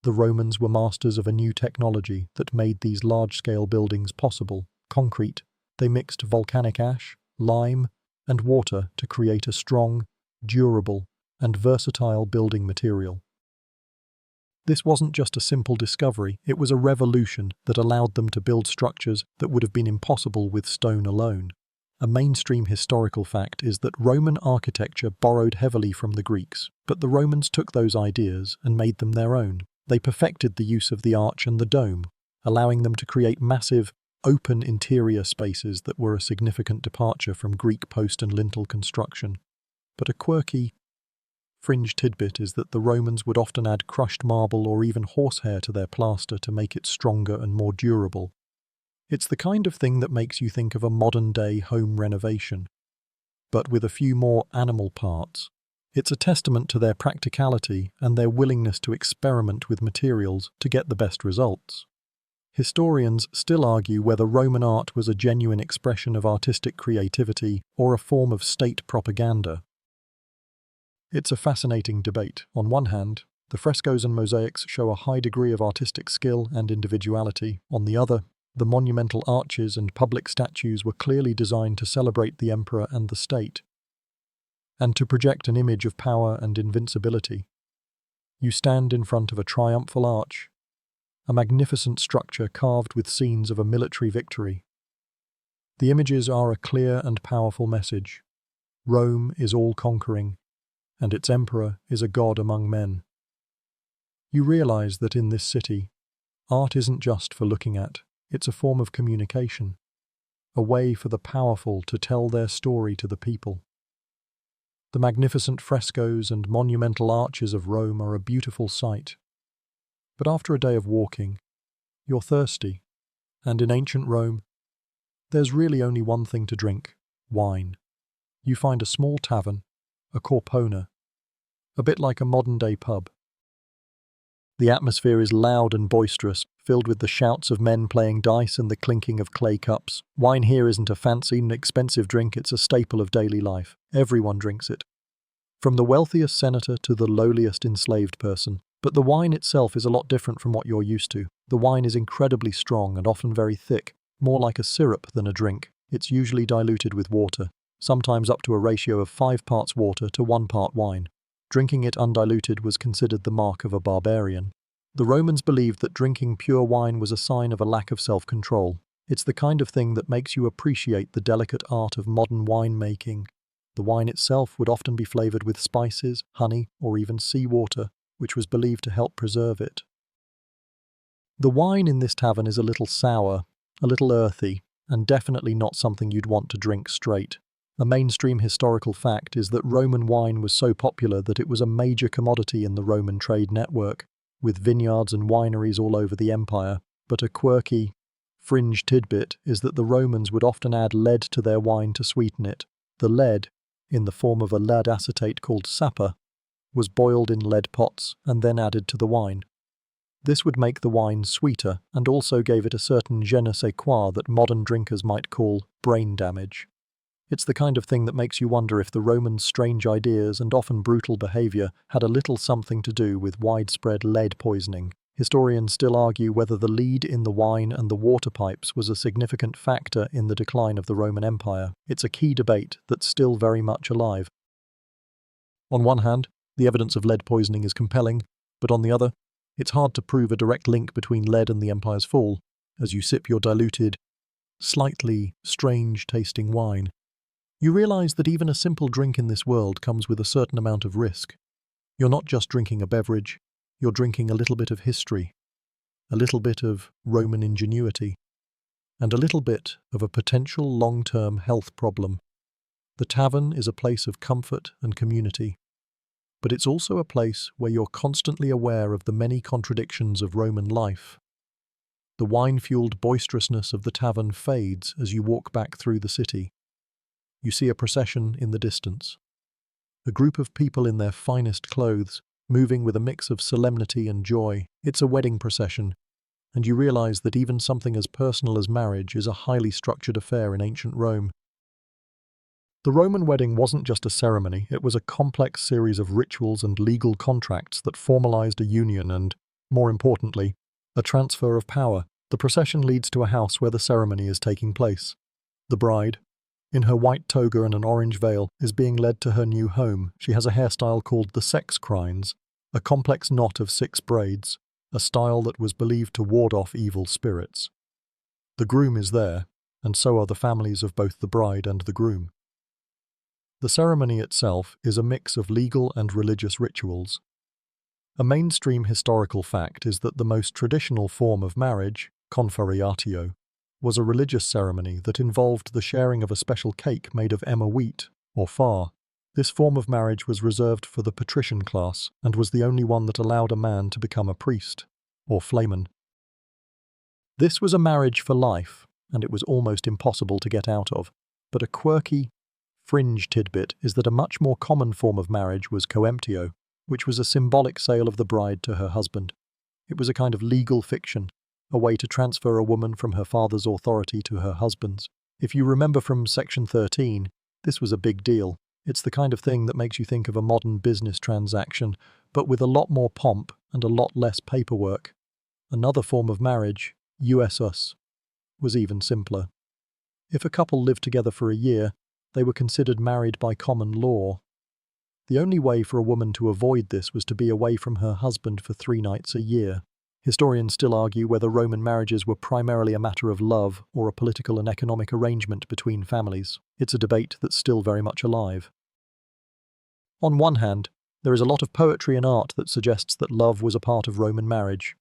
The Romans were masters of a new technology that made these large-scale buildings possible: concrete. They mixed volcanic ash, lime, and water to create a strong, durable, and versatile building material. This wasn't just a simple discovery, it was a revolution that allowed them to build structures that would have been impossible with stone alone. A mainstream historical fact is that Roman architecture borrowed heavily from the Greeks, but the Romans took those ideas and made them their own. They perfected the use of the arch and the dome, allowing them to create massive, open interior spaces that were a significant departure from Greek post and lintel construction. But a quirky, fringe tidbit is that the Romans would often add crushed marble or even horsehair to their plaster to make it stronger and more durable. It's the kind of thing that makes you think of a modern-day home renovation, but with a few more animal parts. It's a testament to their practicality and their willingness to experiment with materials to get the best results. Historians still argue whether Roman art was a genuine expression of artistic creativity or a form of state propaganda. It's a fascinating debate. On one hand, the frescoes and mosaics show a high degree of artistic skill and individuality. On the other, the monumental arches and public statues were clearly designed to celebrate the emperor and the state, and to project an image of power and invincibility. You stand in front of a triumphal arch, a magnificent structure carved with scenes of a military victory. The images are a clear and powerful message. Rome is all-conquering, and its emperor is a god among men. You realize that in this city, art isn't just for looking at, it's a form of communication, a way for the powerful to tell their story to the people. The magnificent frescoes and monumental arches of Rome are a beautiful sight. But after a day of walking, you're thirsty, and in ancient Rome, there's really only one thing to drink: wine. You find a small tavern, a corpona, a bit like a modern-day pub. The atmosphere is loud and boisterous, filled with the shouts of men playing dice and the clinking of clay cups. Wine here isn't a fancy and expensive drink, it's a staple of daily life. Everyone drinks it, from the wealthiest senator to the lowliest enslaved person. But the wine itself is a lot different from what you're used to. The wine is incredibly strong and often very thick, more like a syrup than a drink. It's usually diluted with water, sometimes up to a ratio of 5 parts water to 1 part wine. Drinking it undiluted was considered the mark of a barbarian. The Romans believed that drinking pure wine was a sign of a lack of self-control. It's the kind of thing that makes you appreciate the delicate art of modern winemaking. The wine itself would often be flavored with spices, honey, or even seawater, which was believed to help preserve it. The wine in this tavern is a little sour, a little earthy, and definitely not something you'd want to drink straight. A mainstream historical fact is that Roman wine was so popular that it was a major commodity in the Roman trade network, with vineyards and wineries all over the empire. But a quirky, fringe tidbit is that the Romans would often add lead to their wine to sweeten it. The lead, in the form of a lead acetate called sapa, was boiled in lead pots and then added to the wine. This would make the wine sweeter and also gave it a certain je ne sais quoi that modern drinkers might call brain damage. It's the kind of thing that makes you wonder if the Romans' strange ideas and often brutal behavior had a little something to do with widespread lead poisoning. Historians still argue whether the lead in the wine and the water pipes was a significant factor in the decline of the Roman Empire. It's a key debate that's still very much alive. On one hand, the evidence of lead poisoning is compelling, but on the other, it's hard to prove a direct link between lead and the empire's fall. As you sip your diluted, slightly strange-tasting wine, you realize that even a simple drink in this world comes with a certain amount of risk. You're not just drinking a beverage, you're drinking a little bit of history, a little bit of Roman ingenuity, and a little bit of a potential long-term health problem. The tavern is a place of comfort and community, but it's also a place where you're constantly aware of the many contradictions of Roman life. The wine-fueled boisterousness of the tavern fades as you walk back through the city. You see a procession in the distance. A group of people in their finest clothes, moving with a mix of solemnity and joy. It's a wedding procession, and you realize that even something as personal as marriage is a highly structured affair in ancient Rome. The Roman wedding wasn't just a ceremony, it was a complex series of rituals and legal contracts that formalized a union and, more importantly, a transfer of power. The procession leads to a house where the ceremony is taking place. The bride, in her white toga and an orange veil, is being led to her new home. She has a hairstyle called the sex crines, a complex knot of 6 braids, a style that was believed to ward off evil spirits. The groom is there, and so are the families of both the bride and the groom. The ceremony itself is a mix of legal and religious rituals. A mainstream historical fact is that the most traditional form of marriage, confarreatio, was a religious ceremony that involved the sharing of a special cake made of emmer wheat, or far. This form of marriage was reserved for the patrician class and was the only one that allowed a man to become a priest, or flamen. This was a marriage for life, and it was almost impossible to get out of. But a quirky, fringe tidbit is that a much more common form of marriage was coemptio, which was a symbolic sale of the bride to her husband. It was a kind of legal fiction, a way to transfer a woman from her father's authority to her husband's. If you remember from Section 13, this was a big deal. It's the kind of thing that makes you think of a modern business transaction, but with a lot more pomp and a lot less paperwork. Another form of marriage, usus, was even simpler. If a couple lived together for a year, they were considered married by common law. The only way for a woman to avoid this was to be away from her husband for 3 nights a year. Historians still argue whether Roman marriages were primarily a matter of love or a political and economic arrangement between families. It's a debate that's still very much alive. On one hand, there is a lot of poetry and art that suggests that love was a part of Roman marriage.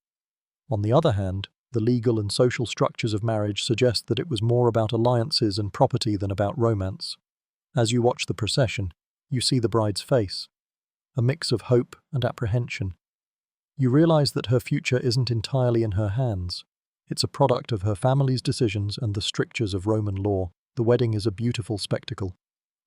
On the other hand, the legal and social structures of marriage suggest that it was more about alliances and property than about romance. As you watch the procession, You see the bride's face, a mix of hope and apprehension. You realize that her future isn't entirely in her hands. It's a product of her family's decisions and the strictures of Roman law. The wedding is a beautiful spectacle.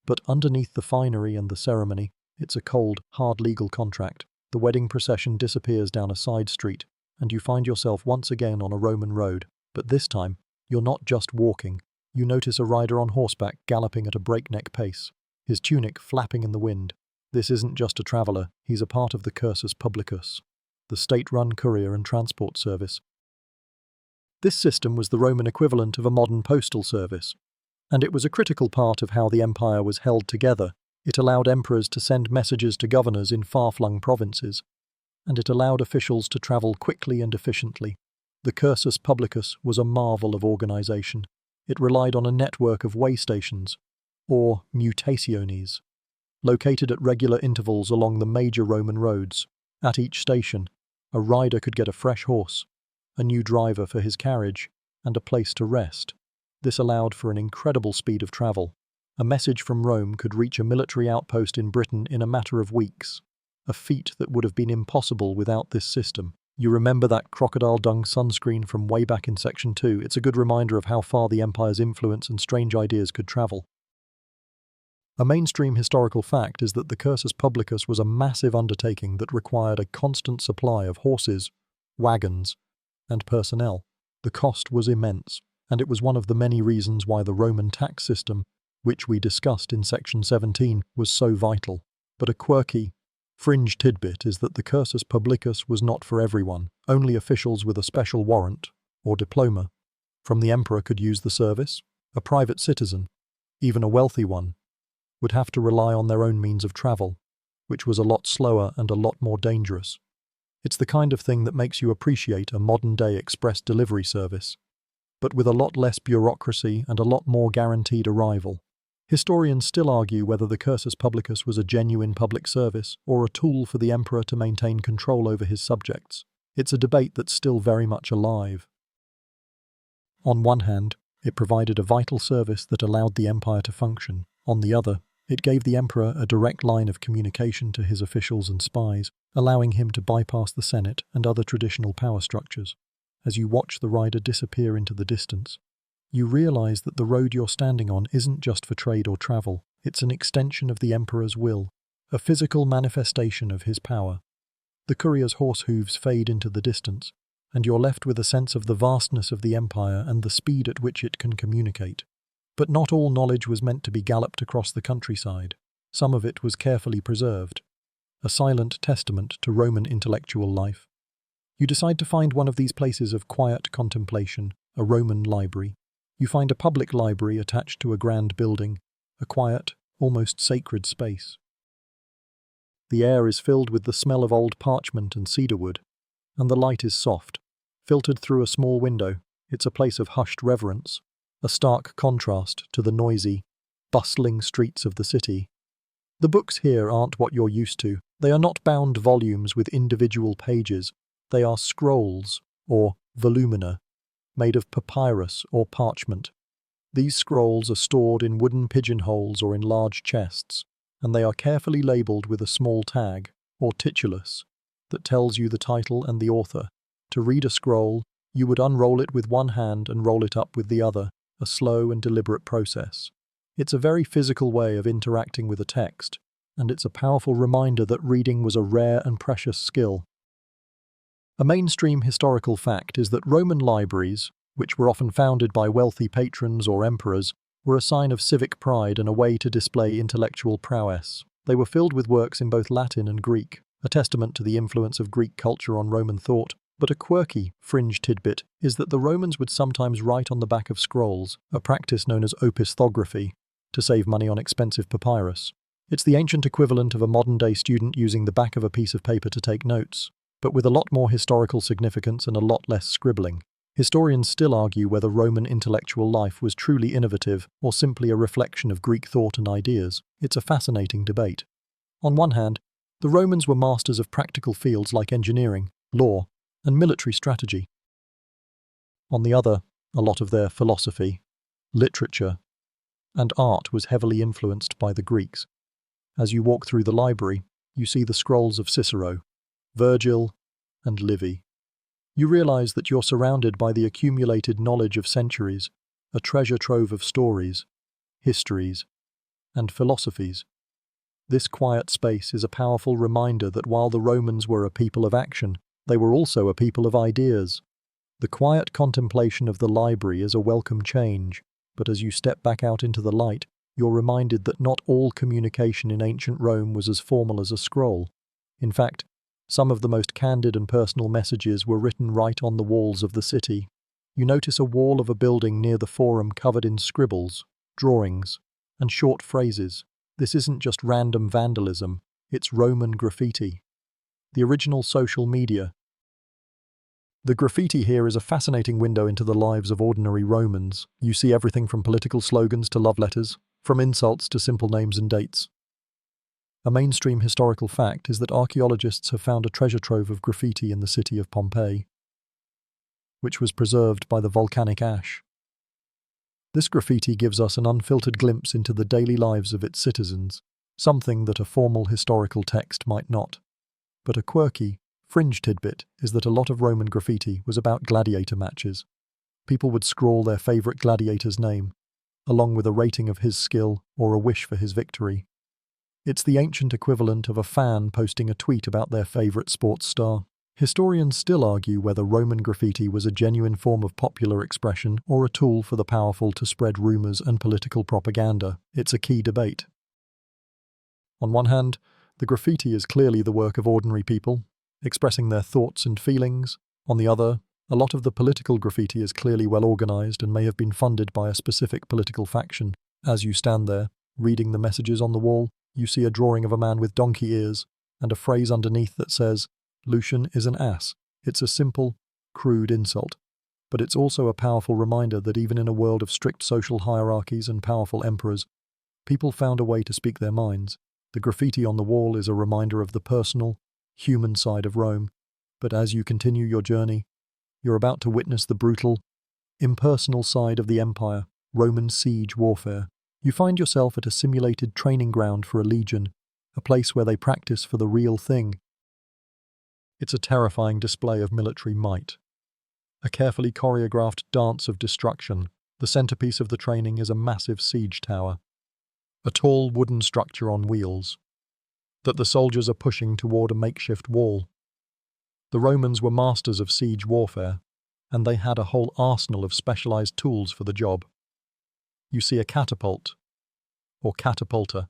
But underneath the finery and the ceremony, it's a cold, hard legal contract. The wedding procession disappears down a side street, and you find yourself once again on a Roman road. But this time, you're not just walking. You notice a rider on horseback galloping at a breakneck pace, his tunic flapping in the wind. This isn't just a traveller, he's a part of the cursus publicus, the state-run courier and transport service. This system was the Roman equivalent of a modern postal service, and it was a critical part of how the empire was held together. It allowed emperors to send messages to governors in far-flung provinces, and it allowed officials to travel quickly and efficiently. The cursus publicus was a marvel of organization. It relied on a network of way stations, or mutationes, located at regular intervals along the major Roman roads. At each station, a rider could get a fresh horse, a new driver for his carriage, and a place to rest. This allowed for an incredible speed of travel. A message from Rome could reach a military outpost in Britain in a matter of weeks, a feat that would have been impossible without this system. You remember that crocodile dung sunscreen from way back in Section 2? It's a good reminder of how far the empire's influence and strange ideas could travel. A mainstream historical fact is that the cursus publicus was a massive undertaking that required a constant supply of horses, wagons, and personnel. The cost was immense, and it was one of the many reasons why the Roman tax system, which we discussed in Section 17, was so vital. But a quirky, fringe tidbit is that the cursus publicus was not for everyone. Only officials with a special warrant, or diploma, from the emperor could use the service. A private citizen, even a wealthy one, would have to rely on their own means of travel, which was a lot slower and a lot more dangerous. It's the kind of thing that makes you appreciate a modern-day express delivery service, but with a lot less bureaucracy and a lot more guaranteed arrival. Historians still argue whether the cursus publicus was a genuine public service or a tool for the emperor to maintain control over his subjects. It's a debate that's still very much alive. On one hand, it provided a vital service that allowed the empire to function. On the other, it gave the emperor a direct line of communication to his officials and spies, allowing him to bypass the Senate and other traditional power structures. As you watch the rider disappear into the distance, you realize that the road you're standing on isn't just for trade or travel. It's an extension of the emperor's will, a physical manifestation of his power. The courier's horse hooves fade into the distance, and you're left with a sense of the vastness of the empire and the speed at which it can communicate. But not all knowledge was meant to be galloped across the countryside. Some of it was carefully preserved, a silent testament to Roman intellectual life. You decide to find one of these places of quiet contemplation, a Roman library. You find a public library attached to a grand building, a quiet, almost sacred space. The air is filled with the smell of old parchment and cedarwood, and the light is soft, filtered through a small window. It's a place of hushed reverence, a stark contrast to the noisy, bustling streets of the city. The books here aren't what you're used to. They are not bound volumes with individual pages. They are scrolls, or volumina, made of papyrus or parchment. These scrolls are stored in wooden pigeonholes or in large chests, and they are carefully labelled with a small tag, or titulus, that tells you the title and the author. To read a scroll, you would unroll it with one hand and roll it up with the other, a slow and deliberate process. It's a very physical way of interacting with a text, and it's a powerful reminder that reading was a rare and precious skill. A mainstream historical fact is that Roman libraries, which were often founded by wealthy patrons or emperors, were a sign of civic pride and a way to display intellectual prowess. They were filled with works in both Latin and Greek, a testament to the influence of Greek culture on Roman thought. But a quirky, fringe tidbit is that the Romans would sometimes write on the back of scrolls, a practice known as opistography, to save money on expensive papyrus. It's the ancient equivalent of a modern-day student using the back of a piece of paper to take notes, but with a lot more historical significance and a lot less scribbling. Historians still argue whether Roman intellectual life was truly innovative or simply a reflection of Greek thought and ideas. It's a fascinating debate. On one hand, the Romans were masters of practical fields like engineering, law, and military strategy. On the other, a lot of their philosophy, literature, and art was heavily influenced by the Greeks. As you walk through the library, you see the scrolls of Cicero, Virgil, and Livy. You realize that you're surrounded by the accumulated knowledge of centuries, a treasure trove of stories, histories, and philosophies. This quiet space is a powerful reminder that while the Romans were a people of action, they were also a people of ideas. The quiet contemplation of the library is a welcome change, but as you step back out into the light, you're reminded that not all communication in ancient Rome was as formal as a scroll. In fact, some of the most candid and personal messages were written right on the walls of the city. You notice a wall of a building near the forum covered in scribbles, drawings, and short phrases. This isn't just random vandalism, it's Roman graffiti. The original social media. The graffiti here is a fascinating window into the lives of ordinary Romans. You see everything from political slogans to love letters, from insults to simple names and dates. A mainstream historical fact is that archaeologists have found a treasure trove of graffiti in the city of Pompeii, which was preserved by the volcanic ash. This graffiti gives us an unfiltered glimpse into the daily lives of its citizens, something that a formal historical text might not. But a quirky, fringe tidbit is that a lot of Roman graffiti was about gladiator matches. People would scrawl their favourite gladiator's name, along with a rating of his skill or a wish for his victory. It's the ancient equivalent of a fan posting a tweet about their favourite sports star. Historians still argue whether Roman graffiti was a genuine form of popular expression or a tool for the powerful to spread rumours and political propaganda. It's a key debate. On one hand, the graffiti is clearly the work of ordinary people, expressing their thoughts and feelings. On the other, a lot of the political graffiti is clearly well organised and may have been funded by a specific political faction. As you stand there, reading the messages on the wall, you see a drawing of a man with donkey ears and a phrase underneath that says, "Lucian is an ass." It's a simple, crude insult, but it's also a powerful reminder that even in a world of strict social hierarchies and powerful emperors, people found a way to speak their minds. The graffiti on the wall is a reminder of the personal, human side of Rome, but as you continue your journey, you're about to witness the brutal, impersonal side of the empire, Roman siege warfare. You find yourself at a simulated training ground for a legion, a place where they practice for the real thing. It's a terrifying display of military might. A carefully choreographed dance of destruction. The centerpiece of the training is a massive siege tower, a tall wooden structure on wheels, that the soldiers are pushing toward a makeshift wall. The Romans were masters of siege warfare, and they had a whole arsenal of specialized tools for the job. You see a catapult, or catapulta,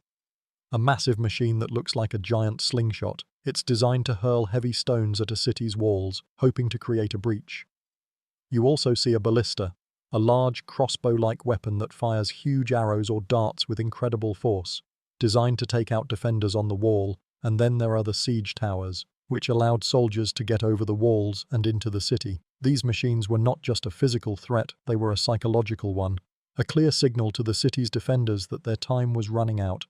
a massive machine that looks like a giant slingshot. It's designed to hurl heavy stones at a city's walls, hoping to create a breach. You also see a ballista, a large crossbow-like weapon that fires huge arrows or darts with incredible force, designed to take out defenders on the wall. And then there are the siege towers, which allowed soldiers to get over the walls and into the city. These machines were not just a physical threat, they were a psychological one, a clear signal to the city's defenders that their time was running out.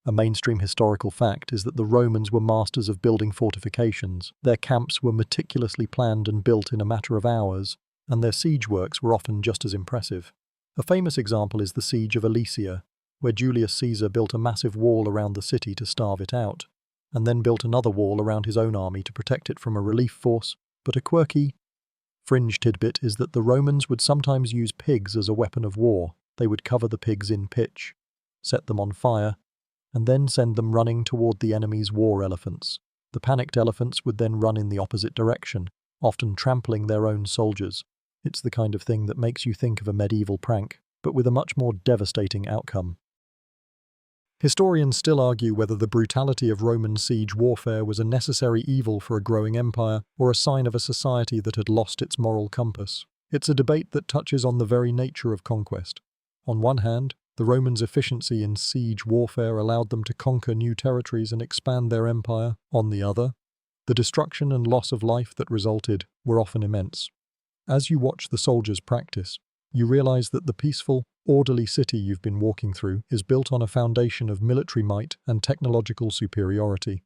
A mainstream historical fact is that the Romans were masters of building fortifications. Their camps were meticulously planned and built in a matter of hours, and their siege works were often just as impressive. A famous example is the siege of Alesia, where Julius Caesar built a massive wall around the city to starve it out, and then built another wall around his own army to protect it from a relief force. But a quirky, fringe tidbit is that the Romans would sometimes use pigs as a weapon of war. They would cover the pigs in pitch, set them on fire, and then send them running toward the enemy's war elephants. The panicked elephants would then run in the opposite direction, often trampling their own soldiers. It's the kind of thing that makes you think of a medieval prank, but with a much more devastating outcome. Historians still argue whether the brutality of Roman siege warfare was a necessary evil for a growing empire or a sign of a society that had lost its moral compass. It's a debate that touches on the very nature of conquest. On one hand, the Romans' efficiency in siege warfare allowed them to conquer new territories and expand their empire. On the other, the destruction and loss of life that resulted were often immense. As you watch the soldiers practice, you realize that the peaceful, orderly city you've been walking through is built on a foundation of military might and technological superiority.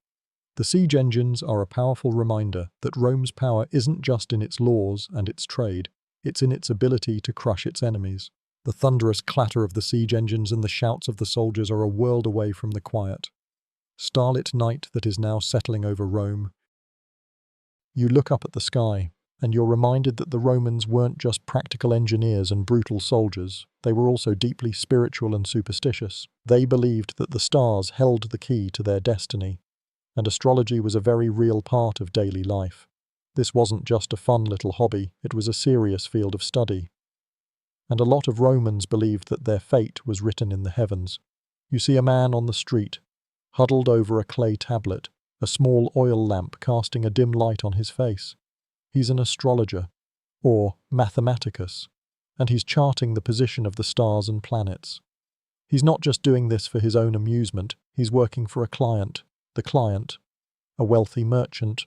The siege engines are a powerful reminder that Rome's power isn't just in its laws and its trade, it's in its ability to crush its enemies. The thunderous clatter of the siege engines and the shouts of the soldiers are a world away from the quiet, starlit night that is now settling over Rome. You look up at the sky, and you're reminded that the Romans weren't just practical engineers and brutal soldiers, they were also deeply spiritual and superstitious. They believed that the stars held the key to their destiny, and astrology was a very real part of daily life. This wasn't just a fun little hobby, it was a serious field of study. And a lot of Romans believed that their fate was written in the heavens. You see a man on the street, huddled over a clay tablet, a small oil lamp casting a dim light on his face. He's an astrologer, or mathematicus, and he's charting the position of the stars and planets. He's not just doing this for his own amusement, he's working for a client. The client, a wealthy merchant,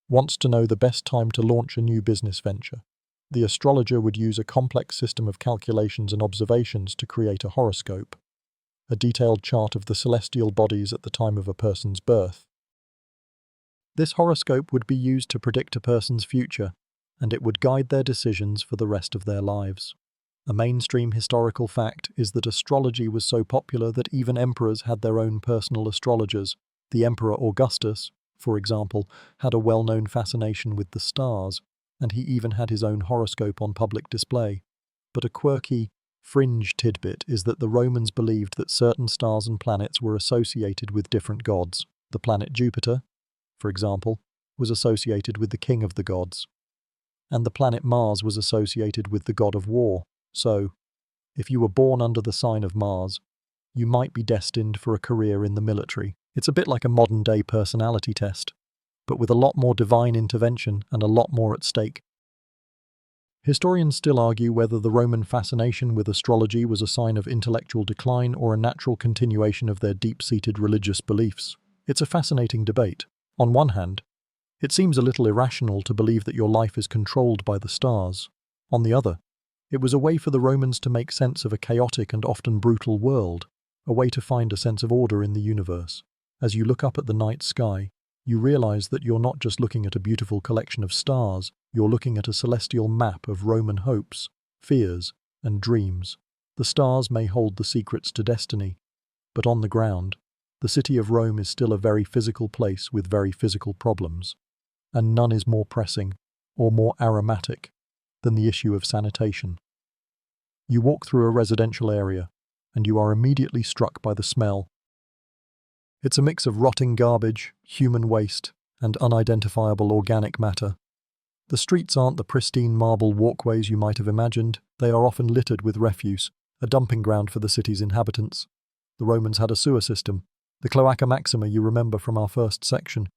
wants to know the best time to launch a new business venture. The astrologer would use a complex system of calculations and observations to create a horoscope, a detailed chart of the celestial bodies at the time of a person's birth. This horoscope would be used to predict a person's future, and it would guide their decisions for the rest of their lives. A mainstream historical fact is that astrology was so popular that even emperors had their own personal astrologers. The Emperor Augustus, for example, had a well-known fascination with the stars, and he even had his own horoscope on public display. But a quirky, fringe tidbit is that the Romans believed that certain stars and planets were associated with different gods. The planet Jupiter, for example, was associated with the king of the gods, and the planet Mars was associated with the god of war. So, if you were born under the sign of Mars, you might be destined for a career in the military. It's a bit like a modern-day personality test, but with a lot more divine intervention and a lot more at stake. Historians still argue whether the Roman fascination with astrology was a sign of intellectual decline or a natural continuation of their deep-seated religious beliefs. It's a fascinating debate. On one hand, it seems a little irrational to believe that your life is controlled by the stars. On the other, it was a way for the Romans to make sense of a chaotic and often brutal world, a way to find a sense of order in the universe. As you look up at the night sky, you realize that you're not just looking at a beautiful collection of stars, you're looking at a celestial map of Roman hopes, fears, and dreams. The stars may hold the secrets to destiny, but on the ground, the city of Rome is still a very physical place with very physical problems, and none is more pressing or more aromatic than the issue of sanitation. You walk through a residential area, and you are immediately struck by the smell. It's a mix of rotting garbage, human waste, and unidentifiable organic matter. The streets aren't the pristine marble walkways you might have imagined, they are often littered with refuse, a dumping ground for the city's inhabitants. The Romans had a sewer system, the Cloaca Maxima you remember from our first section.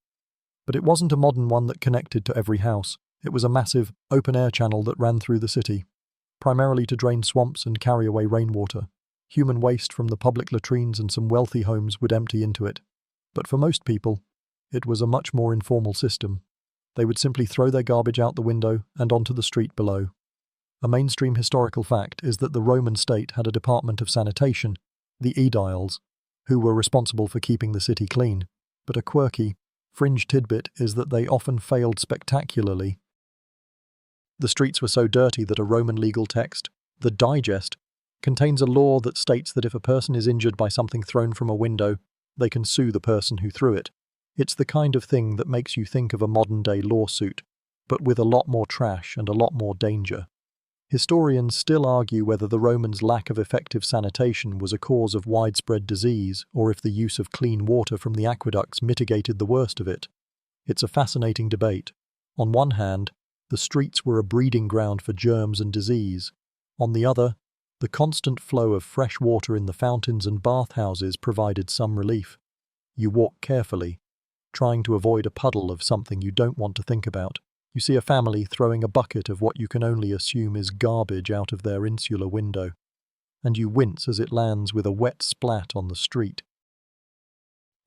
But it wasn't a modern one that connected to every house, it was a massive, open-air channel that ran through the city, primarily to drain swamps and carry away rainwater. Human waste from the public latrines and some wealthy homes would empty into it. But for most people, it was a much more informal system. They would simply throw their garbage out the window and onto the street below. A mainstream historical fact is that the Roman state had a department of sanitation, the aediles, who were responsible for keeping the city clean. But a quirky, fringe tidbit is that they often failed spectacularly. The streets were so dirty that a Roman legal text, the Digest, contains a law that states that if a person is injured by something thrown from a window, they can sue the person who threw it. It's the kind of thing that makes you think of a modern-day lawsuit, but with a lot more trash and a lot more danger. Historians still argue whether the Romans' lack of effective sanitation was a cause of widespread disease or if the use of clean water from the aqueducts mitigated the worst of it. It's a fascinating debate. On one hand, the streets were a breeding ground for germs and disease. On the other, the constant flow of fresh water in the fountains and bathhouses provided some relief. You walk carefully, trying to avoid a puddle of something you don't want to think about. You see a family throwing a bucket of what you can only assume is garbage out of their insular window, and you wince as it lands with a wet splat on the street.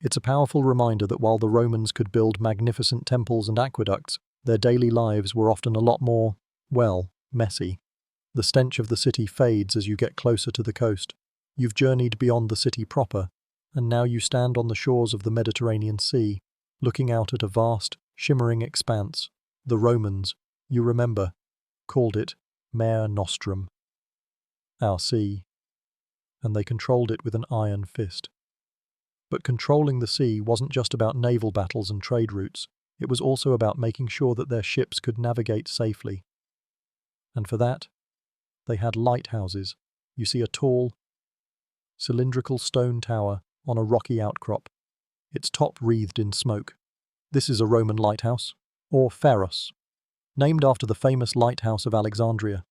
It's a powerful reminder that while the Romans could build magnificent temples and aqueducts, their daily lives were often a lot more, well, messy. The stench of the city fades as you get closer to the coast. You've journeyed beyond the city proper, and now you stand on the shores of the Mediterranean Sea, looking out at a vast, shimmering expanse. The Romans, you remember, called it Mare Nostrum. our sea, and they controlled it with an iron fist. But controlling the sea wasn't just about naval battles and trade routes, it was also about making sure that their ships could navigate safely. And for that, they had lighthouses. You see a tall, cylindrical stone tower on a rocky outcrop, its top wreathed in smoke. This is a Roman lighthouse, or pharos, named after the famous lighthouse of Alexandria.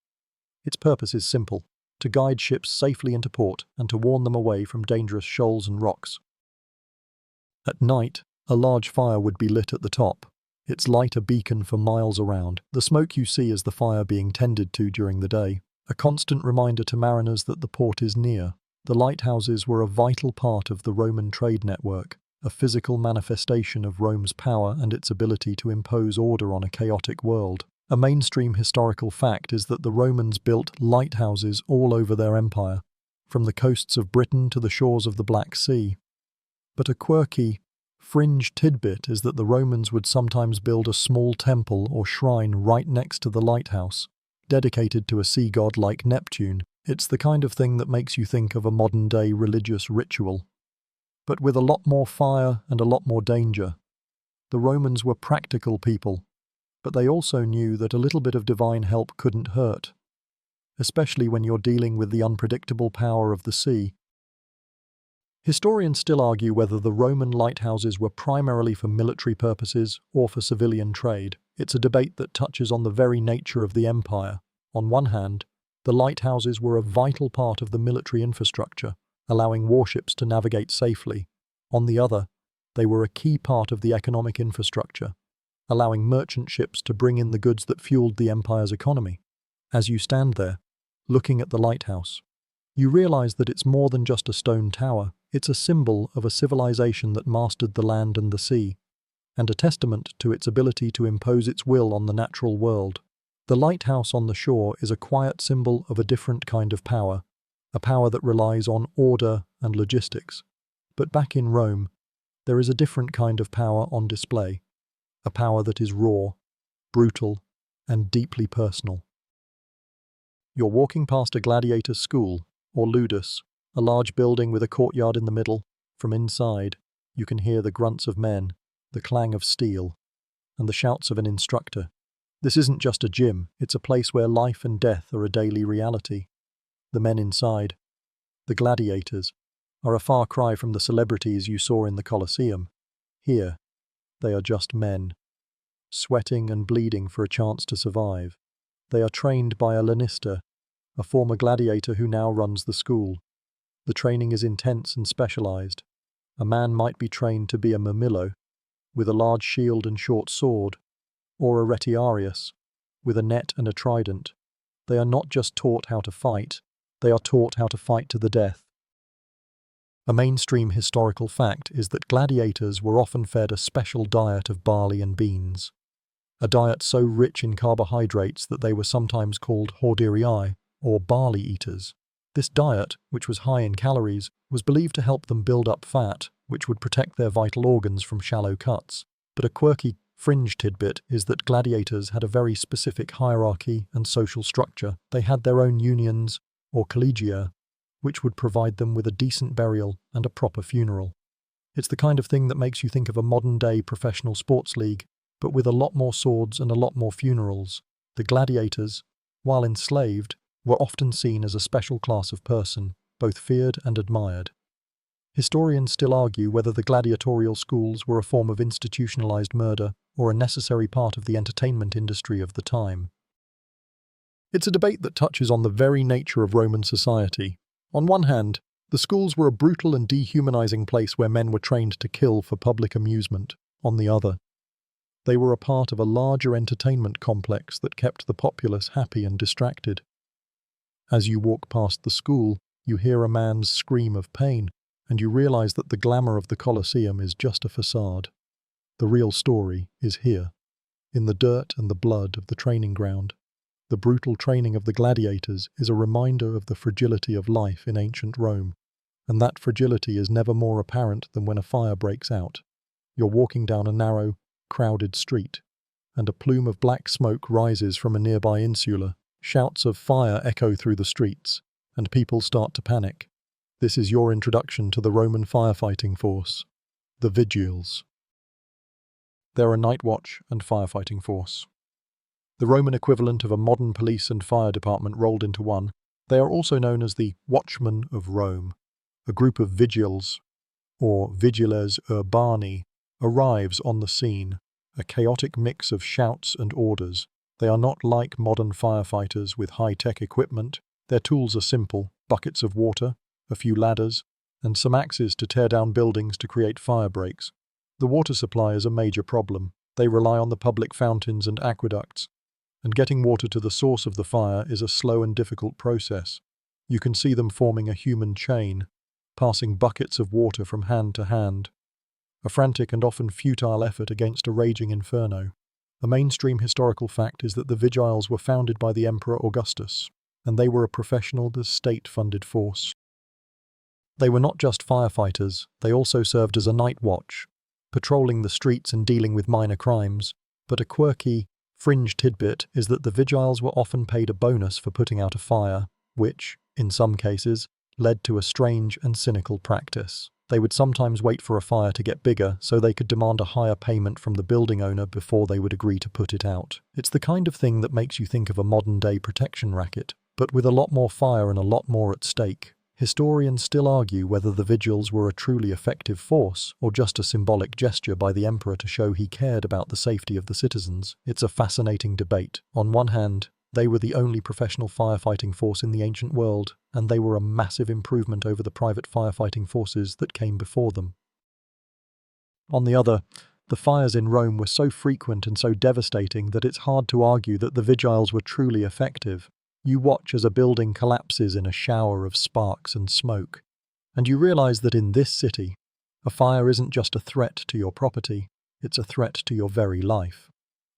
Its purpose is simple: to guide ships safely into port and to warn them away from dangerous shoals and rocks. At night, a large fire would be lit at the top, its light a beacon for miles around. The smoke you see is the fire being tended to during the day, a constant reminder to mariners that the port is near. The lighthouses were a vital part of the Roman trade network, a physical manifestation of Rome's power and its ability to impose order on a chaotic world. A mainstream historical fact is that the Romans built lighthouses all over their empire, from the coasts of Britain to the shores of the Black Sea. But a quirky, fringe tidbit is that the Romans would sometimes build a small temple or shrine right next to the lighthouse, dedicated to a sea god like Neptune. It's the kind of thing that makes you think of a modern-day religious ritual, but with a lot more fire and a lot more danger. The Romans were practical people, but they also knew that a little bit of divine help couldn't hurt, especially when you're dealing with the unpredictable power of the sea. Historians still argue whether the Roman lighthouses were primarily for military purposes or for civilian trade. It's a debate that touches on the very nature of the empire. On one hand, the lighthouses were a vital part of the military infrastructure, allowing warships to navigate safely. On the other, they were a key part of the economic infrastructure, allowing merchant ships to bring in the goods that fueled the empire's economy. As you stand there, looking at the lighthouse, you realize that it's more than just a stone tower. It's a symbol of a civilization that mastered the land and the sea, and a testament to its ability to impose its will on the natural world. The lighthouse on the shore is a quiet symbol of a different kind of power, a power that relies on order and logistics. But back in Rome, there is a different kind of power on display, a power that is raw, brutal, and deeply personal. You're walking past a gladiator's school, or ludus, a large building with a courtyard in the middle. From inside, you can hear the grunts of men, the clang of steel, and the shouts of an instructor. This isn't just a gym, it's a place where life and death are a daily reality. The men inside, the gladiators, are a far cry from the celebrities you saw in the Colosseum. Here, they are just men, sweating and bleeding for a chance to survive. They are trained by a lanista, a former gladiator who now runs the school. The training is intense and specialized. A man might be trained to be a mirmillo, with a large shield and short sword, or a retiarius, with a net and a trident. They are not just taught how to fight, they are taught how to fight to the death. A mainstream historical fact is that gladiators were often fed a special diet of barley and beans, a diet so rich in carbohydrates that they were sometimes called horderii, or barley eaters. This diet, which was high in calories, was believed to help them build up fat, which would protect their vital organs from shallow cuts. But a quirky fringe tidbit is that gladiators had a very specific hierarchy and social structure. They had their own unions, or collegia, which would provide them with a decent burial and a proper funeral. It's the kind of thing that makes you think of a modern-day professional sports league, but with a lot more swords and a lot more funerals. The gladiators, while enslaved, were often seen as a special class of person, both feared and admired. Historians still argue whether the gladiatorial schools were a form of institutionalized murder or a necessary part of the entertainment industry of the time. It's a debate that touches on the very nature of Roman society. On one hand, the schools were a brutal and dehumanizing place where men were trained to kill for public amusement. On the other, they were a part of a larger entertainment complex that kept the populace happy and distracted. As you walk past the school, you hear a man's scream of pain, and you realize that the glamour of the Colosseum is just a facade. The real story is here, in the dirt and the blood of the training ground. The brutal training of the gladiators is a reminder of the fragility of life in ancient Rome, and that fragility is never more apparent than when a fire breaks out. You're walking down a narrow, crowded street, and a plume of black smoke rises from a nearby insula. Shouts of fire echo through the streets, and people start to panic. This is your introduction to the Roman firefighting force, the vigiles. They're a night watch and firefighting force. The Roman equivalent of a modern police and fire department rolled into one. They are also known as the Watchmen of Rome. A group of vigiles, or vigiles urbani, arrives on the scene, a chaotic mix of shouts and orders. They are not like modern firefighters with high-tech equipment. Their tools are simple: buckets of water, a few ladders, and some axes to tear down buildings to create fire breaks. The water supply is a major problem. They rely on the public fountains and aqueducts, and getting water to the source of the fire is a slow and difficult process. You can see them forming a human chain, passing buckets of water from hand to hand, a frantic and often futile effort against a raging inferno. A mainstream historical fact is that the Vigiles were founded by the Emperor Augustus, and they were a professional, state-funded force. They were not just firefighters, they also served as a night watch, patrolling the streets and dealing with minor crimes. But a quirky, fringe tidbit is that the Vigiles were often paid a bonus for putting out a fire, which, in some cases, led to a strange and cynical practice. They would sometimes wait for a fire to get bigger so they could demand a higher payment from the building owner before they would agree to put it out. It's the kind of thing that makes you think of a modern-day protection racket, but with a lot more fire and a lot more at stake. Historians still argue whether the Vigiles were a truly effective force or just a symbolic gesture by the emperor to show he cared about the safety of the citizens. It's a fascinating debate. On one hand, they were the only professional firefighting force in the ancient world, and they were a massive improvement over the private firefighting forces that came before them. On the other, the fires in Rome were so frequent and so devastating that it's hard to argue that the Vigiles were truly effective. You watch as a building collapses in a shower of sparks and smoke, and you realize that in this city, a fire isn't just a threat to your property, it's a threat to your very life.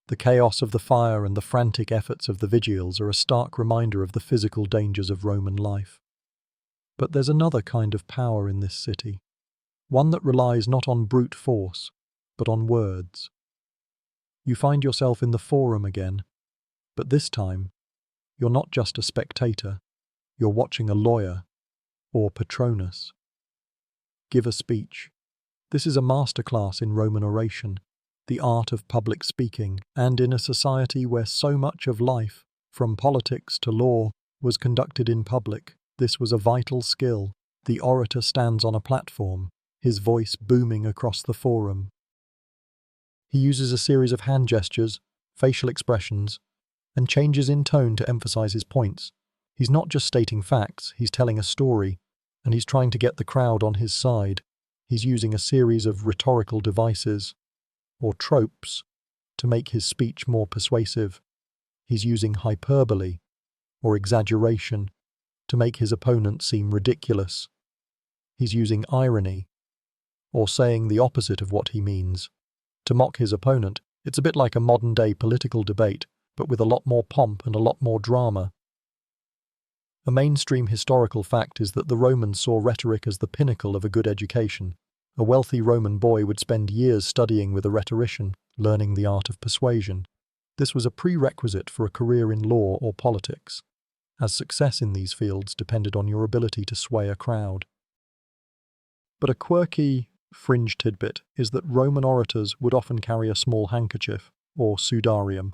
The chaos of the fire and the frantic efforts of the Vigiles are a stark reminder of the physical dangers of Roman life. But there's another kind of power in this city, one that relies not on brute force, but on words. You find yourself in the Forum again, but this time, you're not just a spectator, you're watching a lawyer, or Patronus, give a speech. This is a masterclass in Roman oration, the art of public speaking, and in a society where so much of life, from politics to law, was conducted in public, this was a vital skill. The orator stands on a platform, his voice booming across the forum. He uses a series of hand gestures, facial expressions, and changes in tone to emphasize his points. He's not just stating facts, he's telling a story, and he's trying to get the crowd on his side. He's using a series of rhetorical devices, or tropes, to make his speech more persuasive. He's using hyperbole, or exaggeration, to make his opponent seem ridiculous. He's using irony, or saying the opposite of what he means, to mock his opponent. It's a bit like a modern-day political debate, but with a lot more pomp and a lot more drama. A mainstream historical fact is that the Romans saw rhetoric as the pinnacle of a good education. A wealthy Roman boy would spend years studying with a rhetorician, learning the art of persuasion. This was a prerequisite for a career in law or politics, as success in these fields depended on your ability to sway a crowd. But a quirky, fringe tidbit is that Roman orators would often carry a small handkerchief, or sudarium,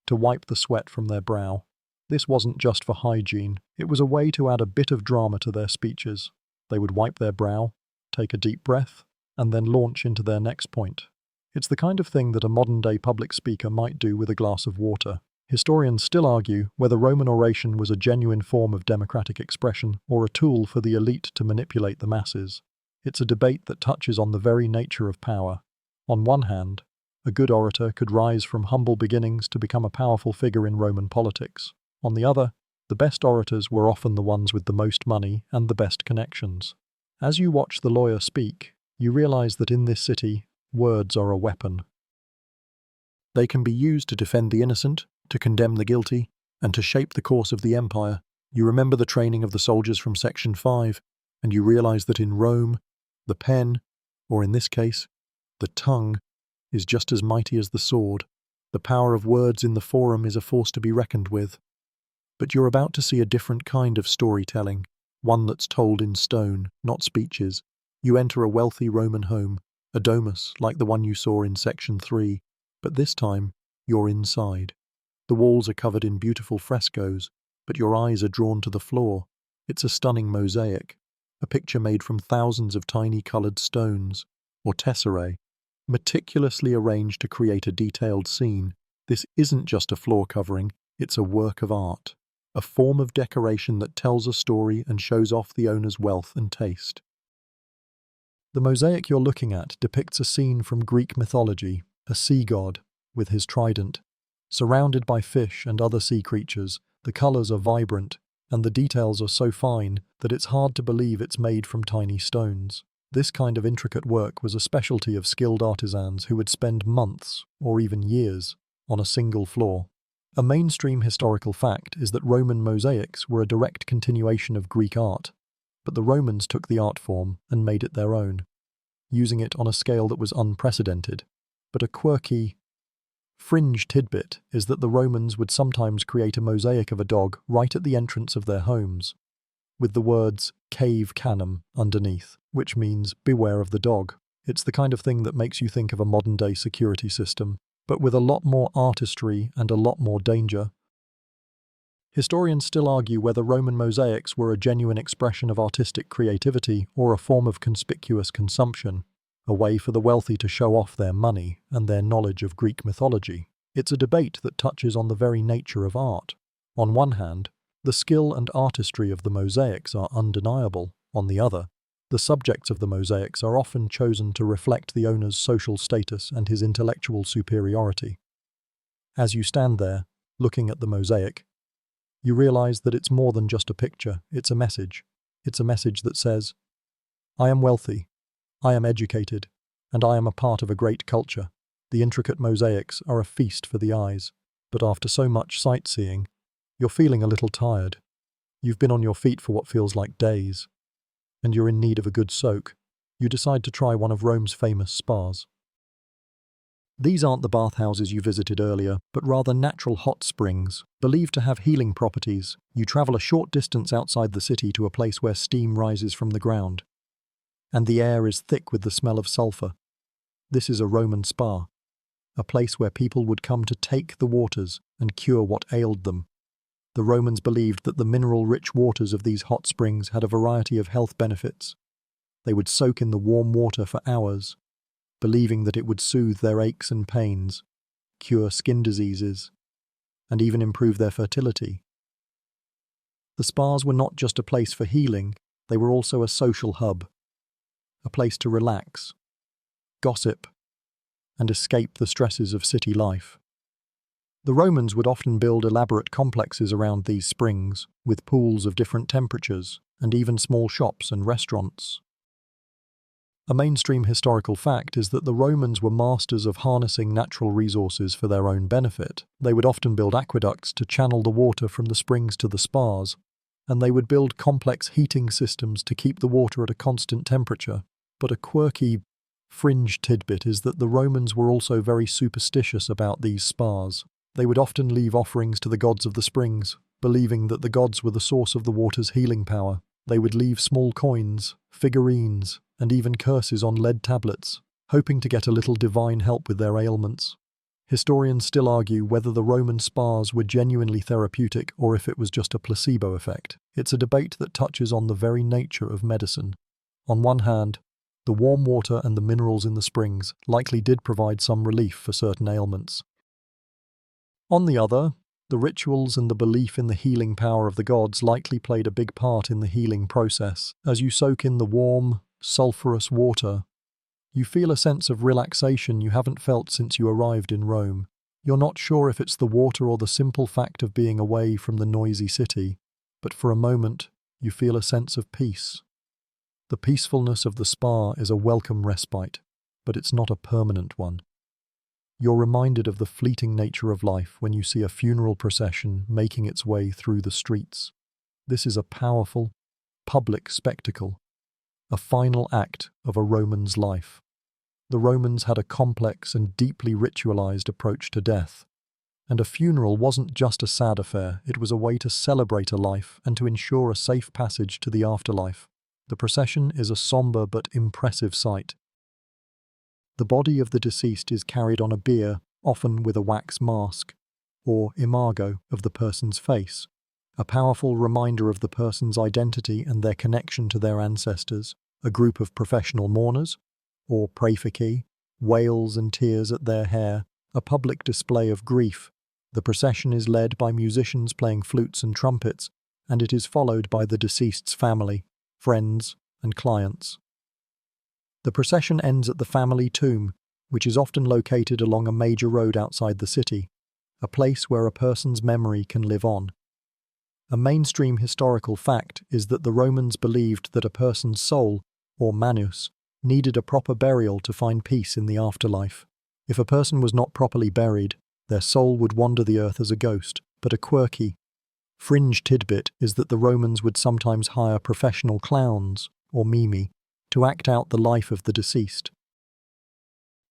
to wipe the sweat from their brow. This wasn't just for hygiene, it was a way to add a bit of drama to their speeches. They would wipe their brow, take a deep breath, and then launch into their next point. It's the kind of thing that a modern-day public speaker might do with a glass of water. Historians still argue whether Roman oration was a genuine form of democratic expression or a tool for the elite to manipulate the masses. It's a debate that touches on the very nature of power. On one hand, a good orator could rise from humble beginnings to become a powerful figure in Roman politics. On the other, the best orators were often the ones with the most money and the best connections. As you watch the lawyer speak, you realize that in this city, words are a weapon. They can be used to defend the innocent, to condemn the guilty, and to shape the course of the empire. You remember the training of the soldiers from Section 5, and you realize that in Rome, the pen, or in this case, the tongue, is just as mighty as the sword. The power of words in the forum is a force to be reckoned with. But you're about to see a different kind of storytelling, one that's told in stone, not speeches. You enter a wealthy Roman home, a domus like the one you saw in section 3, but this time you're inside. The walls are covered in beautiful frescoes, but your eyes are drawn to the floor. It's a stunning mosaic, a picture made from thousands of tiny coloured stones, or tesserae, meticulously arranged to create a detailed scene. This isn't just a floor covering, it's a work of art, a form of decoration that tells a story and shows off the owner's wealth and taste. The mosaic you're looking at depicts a scene from Greek mythology, a sea god with his trident. Surrounded by fish and other sea creatures, the colours are vibrant, and the details are so fine that it's hard to believe it's made from tiny stones. This kind of intricate work was a specialty of skilled artisans who would spend months, or even years, on a single floor. A mainstream historical fact is that Roman mosaics were a direct continuation of Greek art, but the Romans took the art form and made it their own, using it on a scale that was unprecedented. But a quirky, fringe tidbit is that the Romans would sometimes create a mosaic of a dog right at the entrance of their homes, with the words cave canem underneath, which means beware of the dog. It's the kind of thing that makes you think of a modern-day security system, but with a lot more artistry and a lot more danger. Historians still argue whether Roman mosaics were a genuine expression of artistic creativity or a form of conspicuous consumption, a way for the wealthy to show off their money and their knowledge of Greek mythology. It's a debate that touches on the very nature of art. On one hand, the skill and artistry of the mosaics are undeniable. On the other, the subjects of the mosaics are often chosen to reflect the owner's social status and his intellectual superiority. As you stand there, looking at the mosaic, you realize that it's more than just a picture, it's a message. It's a message that says, I am wealthy, I am educated, and I am a part of a great culture. The intricate mosaics are a feast for the eyes, but after so much sightseeing, you're feeling a little tired. You've been on your feet for what feels like days, and you're in need of a good soak. You decide to try one of Rome's famous spas. These aren't the bathhouses you visited earlier, but rather natural hot springs, believed to have healing properties. You travel a short distance outside the city to a place where steam rises from the ground, and the air is thick with the smell of sulfur. This is a Roman spa, a place where people would come to take the waters and cure what ailed them. The Romans believed that the mineral-rich waters of these hot springs had a variety of health benefits. They would soak in the warm water for hours, believing that it would soothe their aches and pains, cure skin diseases, and even improve their fertility. The spas were not just a place for healing, they were also a social hub, a place to relax, gossip, and escape the stresses of city life. The Romans would often build elaborate complexes around these springs, with pools of different temperatures, and even small shops and restaurants. A mainstream historical fact is that the Romans were masters of harnessing natural resources for their own benefit. They would often build aqueducts to channel the water from the springs to the spas, and they would build complex heating systems to keep the water at a constant temperature. But a quirky, fringe tidbit is that the Romans were also very superstitious about these spas. They would often leave offerings to the gods of the springs, believing that the gods were the source of the water's healing power. They would leave small coins, figurines, and even curses on lead tablets, hoping to get a little divine help with their ailments. Historians still argue whether the Roman spas were genuinely therapeutic or if it was just a placebo effect. It's a debate that touches on the very nature of medicine. On one hand, the warm water and the minerals in the springs likely did provide some relief for certain ailments. On the other, the rituals and the belief in the healing power of the gods likely played a big part in the healing process. As you soak in the warm, sulphurous water, you feel a sense of relaxation you haven't felt since you arrived in Rome. You're not sure if it's the water or the simple fact of being away from the noisy city, but for a moment, you feel a sense of peace. The peacefulness of the spa is a welcome respite, but it's not a permanent one. You're reminded of the fleeting nature of life when you see a funeral procession making its way through the streets. This is a powerful, public spectacle, a final act of a Roman's life. The Romans had a complex and deeply ritualized approach to death, And a funeral wasn't just a sad affair, it was a way to celebrate a life and to ensure a safe passage to the afterlife. The procession is a somber but impressive sight. The body of the deceased is carried on a bier, often with a wax mask, or imago of the person's face, a powerful reminder of the person's identity and their connection to their ancestors. A group of professional mourners, or praefiki, wails and tears at their hair, a public display of grief. The procession is led by musicians playing flutes and trumpets, and it is followed by the deceased's family, friends, and clients. The procession ends at the family tomb, which is often located along a major road outside the city, a place where a person's memory can live on. A mainstream historical fact is that the Romans believed that a person's soul, or manus, needed a proper burial to find peace in the afterlife. If a person was not properly buried, their soul would wander the earth as a ghost. But a quirky, fringe tidbit is that the Romans would sometimes hire professional clowns, or mimi, to act out the life of the deceased.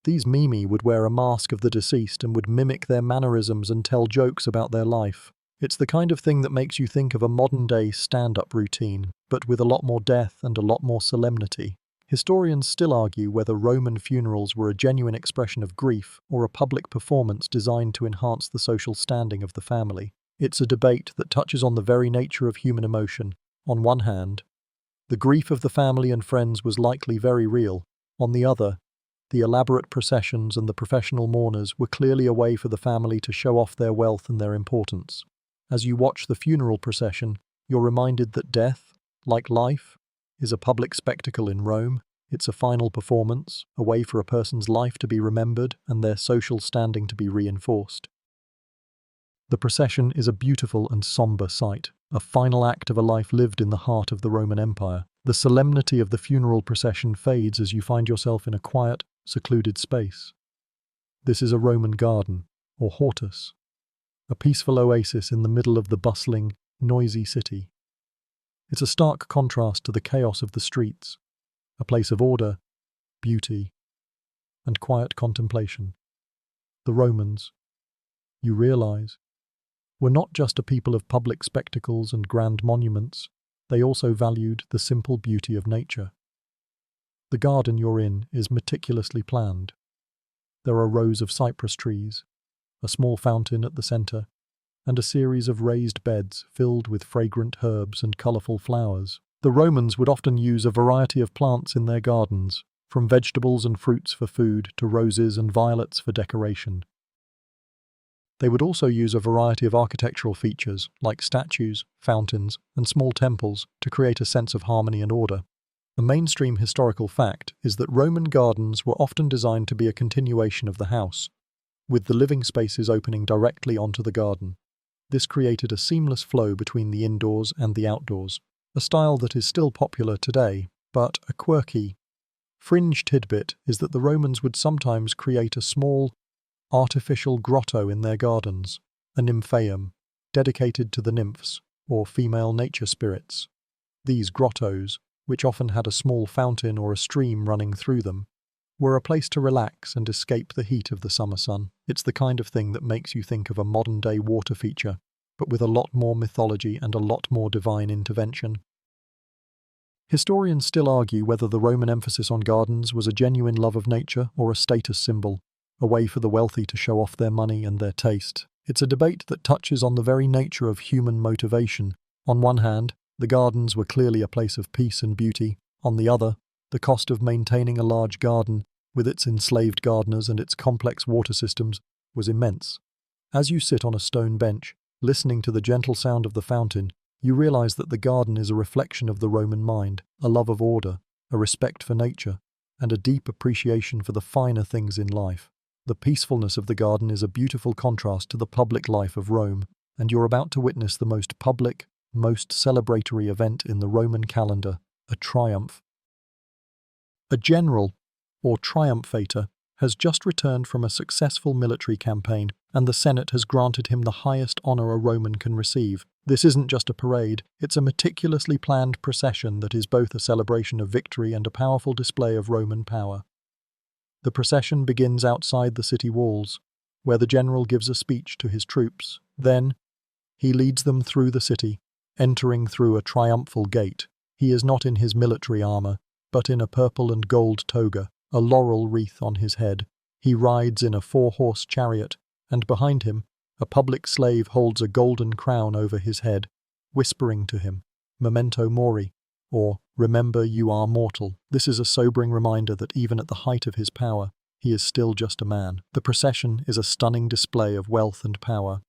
These mimi would wear a mask of the deceased and would mimic their mannerisms and tell jokes about their life. It's the kind of thing that makes you think of a modern-day stand-up routine, but with a lot more death and a lot more solemnity. Historians still argue whether Roman funerals were a genuine expression of grief or a public performance designed to enhance the social standing of the family. It's a debate that touches on the very nature of human emotion. On one hand, the grief of the family and friends was likely very real. On the other, the elaborate processions and the professional mourners were clearly a way for the family to show off their wealth and their importance. As you watch the funeral procession, you're reminded that death, like life, is a public spectacle in Rome. It's a final performance, a way for a person's life to be remembered and their social standing to be reinforced. The procession is a beautiful and somber sight, a final act of a life lived in the heart of the Roman Empire. The solemnity of the funeral procession fades as you find yourself in a quiet, secluded space. This is a Roman garden, or hortus, a peaceful oasis in the middle of the bustling, noisy city. It's a stark contrast to the chaos of the streets, a place of order, beauty, and quiet contemplation. The Romans, you realize, were not just a people of public spectacles and grand monuments, they also valued the simple beauty of nature. The garden you're in is meticulously planned. There are rows of cypress trees, a small fountain at the center, and a series of raised beds filled with fragrant herbs and colorful flowers. The Romans would often use a variety of plants in their gardens, from vegetables and fruits for food to roses and violets for decoration. They would also use a variety of architectural features, like statues, fountains, and small temples, to create a sense of harmony and order. A mainstream historical fact is that Roman gardens were often designed to be a continuation of the house, with the living spaces opening directly onto the garden. This created a seamless flow between the indoors and the outdoors, a style that is still popular today, but a quirky, fringe tidbit is that the Romans would sometimes create a small, artificial grotto in their gardens, a nymphaeum, dedicated to the nymphs, or female nature spirits. These grottos, which often had a small fountain or a stream running through them, were a place to relax and escape the heat of the summer sun. It's the kind of thing that makes you think of a modern-day water feature, but with a lot more mythology and a lot more divine intervention. Historians still argue whether the Roman emphasis on gardens was a genuine love of nature or a status symbol, a way for the wealthy to show off their money and their taste. It's a debate that touches on the very nature of human motivation. On one hand, the gardens were clearly a place of peace and beauty. On the other, the cost of maintaining a large garden, with its enslaved gardeners and its complex water systems, was immense. As you sit on a stone bench, listening to the gentle sound of the fountain, you realize that the garden is a reflection of the Roman mind, a love of order, a respect for nature, and a deep appreciation for the finer things in life. The peacefulness of the garden is a beautiful contrast to the public life of Rome, and you're about to witness the most public, most celebratory event in the Roman calendar, a triumph. A general, or triumphator, has just returned from a successful military campaign, and the Senate has granted him the highest honor a Roman can receive. This isn't just a parade, it's a meticulously planned procession that is both a celebration of victory and a powerful display of Roman power. The procession begins outside the city walls, where the general gives a speech to his troops. Then, he leads them through the city, entering through a triumphal gate. He is not in his military armor, but in a purple and gold toga, a laurel wreath on his head. He rides in a 4-horse chariot, and behind him, a public slave holds a golden crown over his head, whispering to him, "Memento mori," or "Remember you are mortal." This is a sobering reminder that even at the height of his power, he is still just a man. The procession is a stunning display of wealth and power.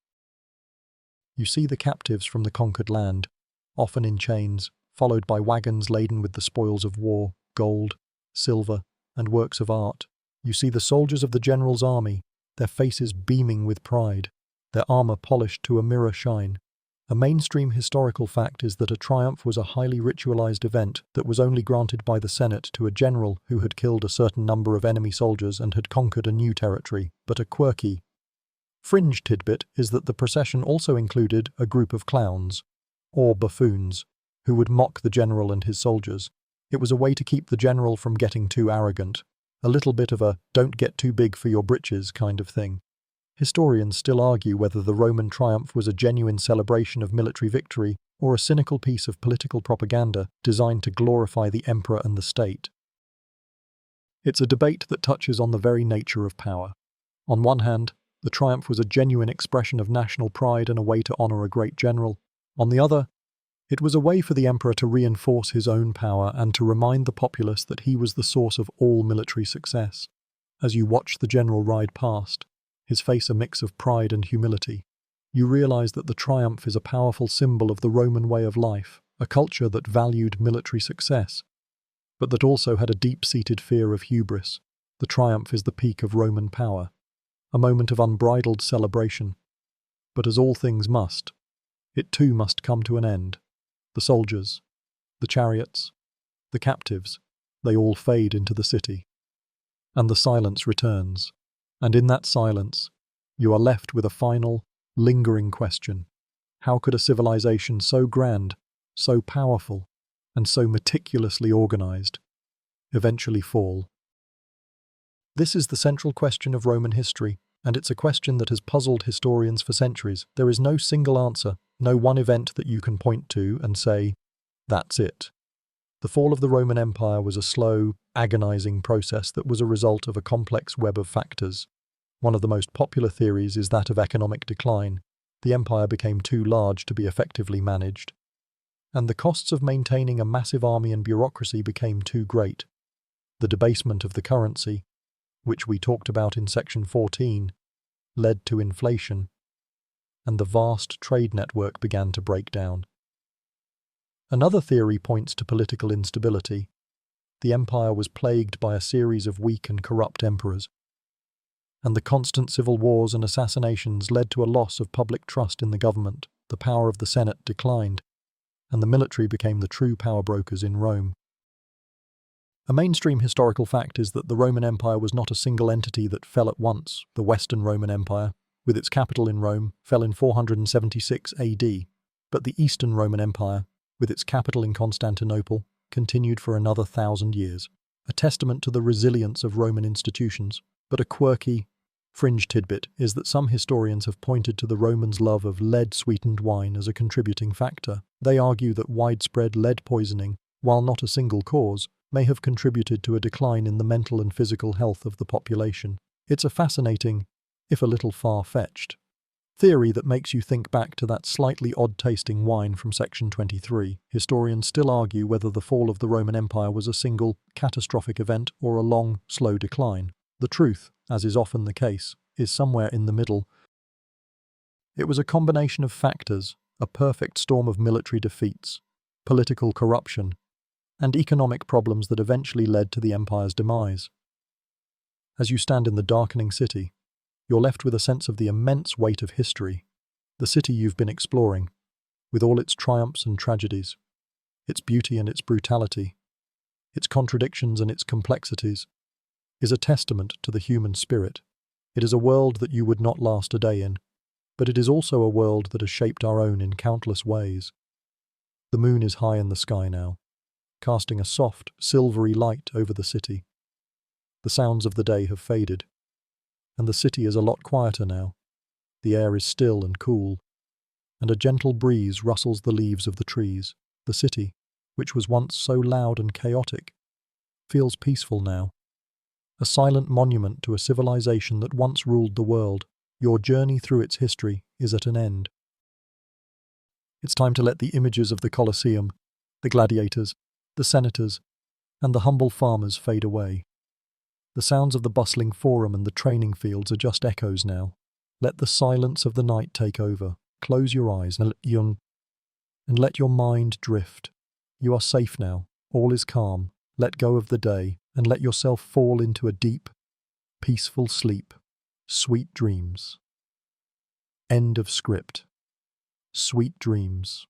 You see the captives from the conquered land, often in chains, followed by wagons laden with the spoils of war, gold, silver, and works of art. You see the soldiers of the general's army, their faces beaming with pride, their armor polished to a mirror shine. A mainstream historical fact is that a triumph was a highly ritualized event that was only granted by the Senate to a general who had killed a certain number of enemy soldiers and had conquered a new territory. But a quirky, fringe tidbit is that the procession also included a group of clowns, or buffoons, who would mock the general and his soldiers. It was a way to keep the general from getting too arrogant, a little bit of a "don't get too big for your britches" kind of thing. Historians still argue whether the Roman triumph was a genuine celebration of military victory or a cynical piece of political propaganda designed to glorify the emperor and the state. It's a debate that touches on the very nature of power. On one hand, the triumph was a genuine expression of national pride and a way to honor a great general. On the other, it was a way for the emperor to reinforce his own power and to remind the populace that he was the source of all military success. As you watch the general ride past, his face a mix of pride and humility, you realize that the triumph is a powerful symbol of the Roman way of life, a culture that valued military success, but that also had a deep-seated fear of hubris. The triumph is the peak of Roman power, a moment of unbridled celebration. But as all things must, it too must come to an end. The soldiers, the chariots, the captives, they all fade into the city. And the silence returns. And in that silence, you are left with a final, lingering question. How could a civilization so grand, so powerful, and so meticulously organized eventually fall? This is the central question of Roman history, and it's a question that has puzzled historians for centuries. There is no single answer, no one event that you can point to and say, "That's it." The fall of the Roman Empire was a slow, agonizing process that was a result of a complex web of factors. One of the most popular theories is that of economic decline. The empire became too large to be effectively managed, and the costs of maintaining a massive army and bureaucracy became too great. The debasement of the currency, which we talked about in section 14, led to inflation, and the vast trade network began to break down. Another theory points to political instability. The empire was plagued by a series of weak and corrupt emperors, and the constant civil wars and assassinations led to a loss of public trust in the government. The power of the Senate declined, and the military became the true power brokers in Rome. A mainstream historical fact is that the Roman Empire was not a single entity that fell at once. The Western Roman Empire, with its capital in Rome, fell in 476 AD, but the Eastern Roman Empire, with its capital in Constantinople, continued for another 1,000 years, a testament to the resilience of Roman institutions. But a quirky, fringe tidbit is that some historians have pointed to the Romans' love of lead-sweetened wine as a contributing factor. They argue that widespread lead poisoning, while not a single cause, may have contributed to a decline in the mental and physical health of the population. It's a fascinating, if a little far-fetched, theory that makes you think back to that slightly odd-tasting wine from section 23. Historians still argue whether the fall of the Roman Empire was a single, catastrophic event or a long, slow decline. The truth, as is often the case, is somewhere in the middle. It was a combination of factors, a perfect storm of military defeats, political corruption, and economic problems that eventually led to the empire's demise. As you stand in the darkening city, you're left with a sense of the immense weight of history, the city you've been exploring, with all its triumphs and tragedies, its beauty and its brutality, its contradictions and its complexities, is a testament to the human spirit. It is a world that you would not last a day in, but it is also a world that has shaped our own in countless ways. The moon is high in the sky now, casting a soft, silvery light over the city. The sounds of the day have faded, And the city is a lot quieter now. The air is still and cool, and a gentle breeze rustles the leaves of the trees. The city, which was once so loud and chaotic, feels peaceful now. A silent monument to a civilization that once ruled the world. Your journey through its history is at an end. It's time to let the images of the Colosseum, the gladiators, the senators, and the humble farmers fade away. The sounds of the bustling forum and the training fields are just echoes now. Let the silence of the night take over. Close your eyes and let your mind drift. You are safe now. All is calm. Let go of the day and let yourself fall into a deep, peaceful sleep. Sweet dreams. End of script. Sweet dreams.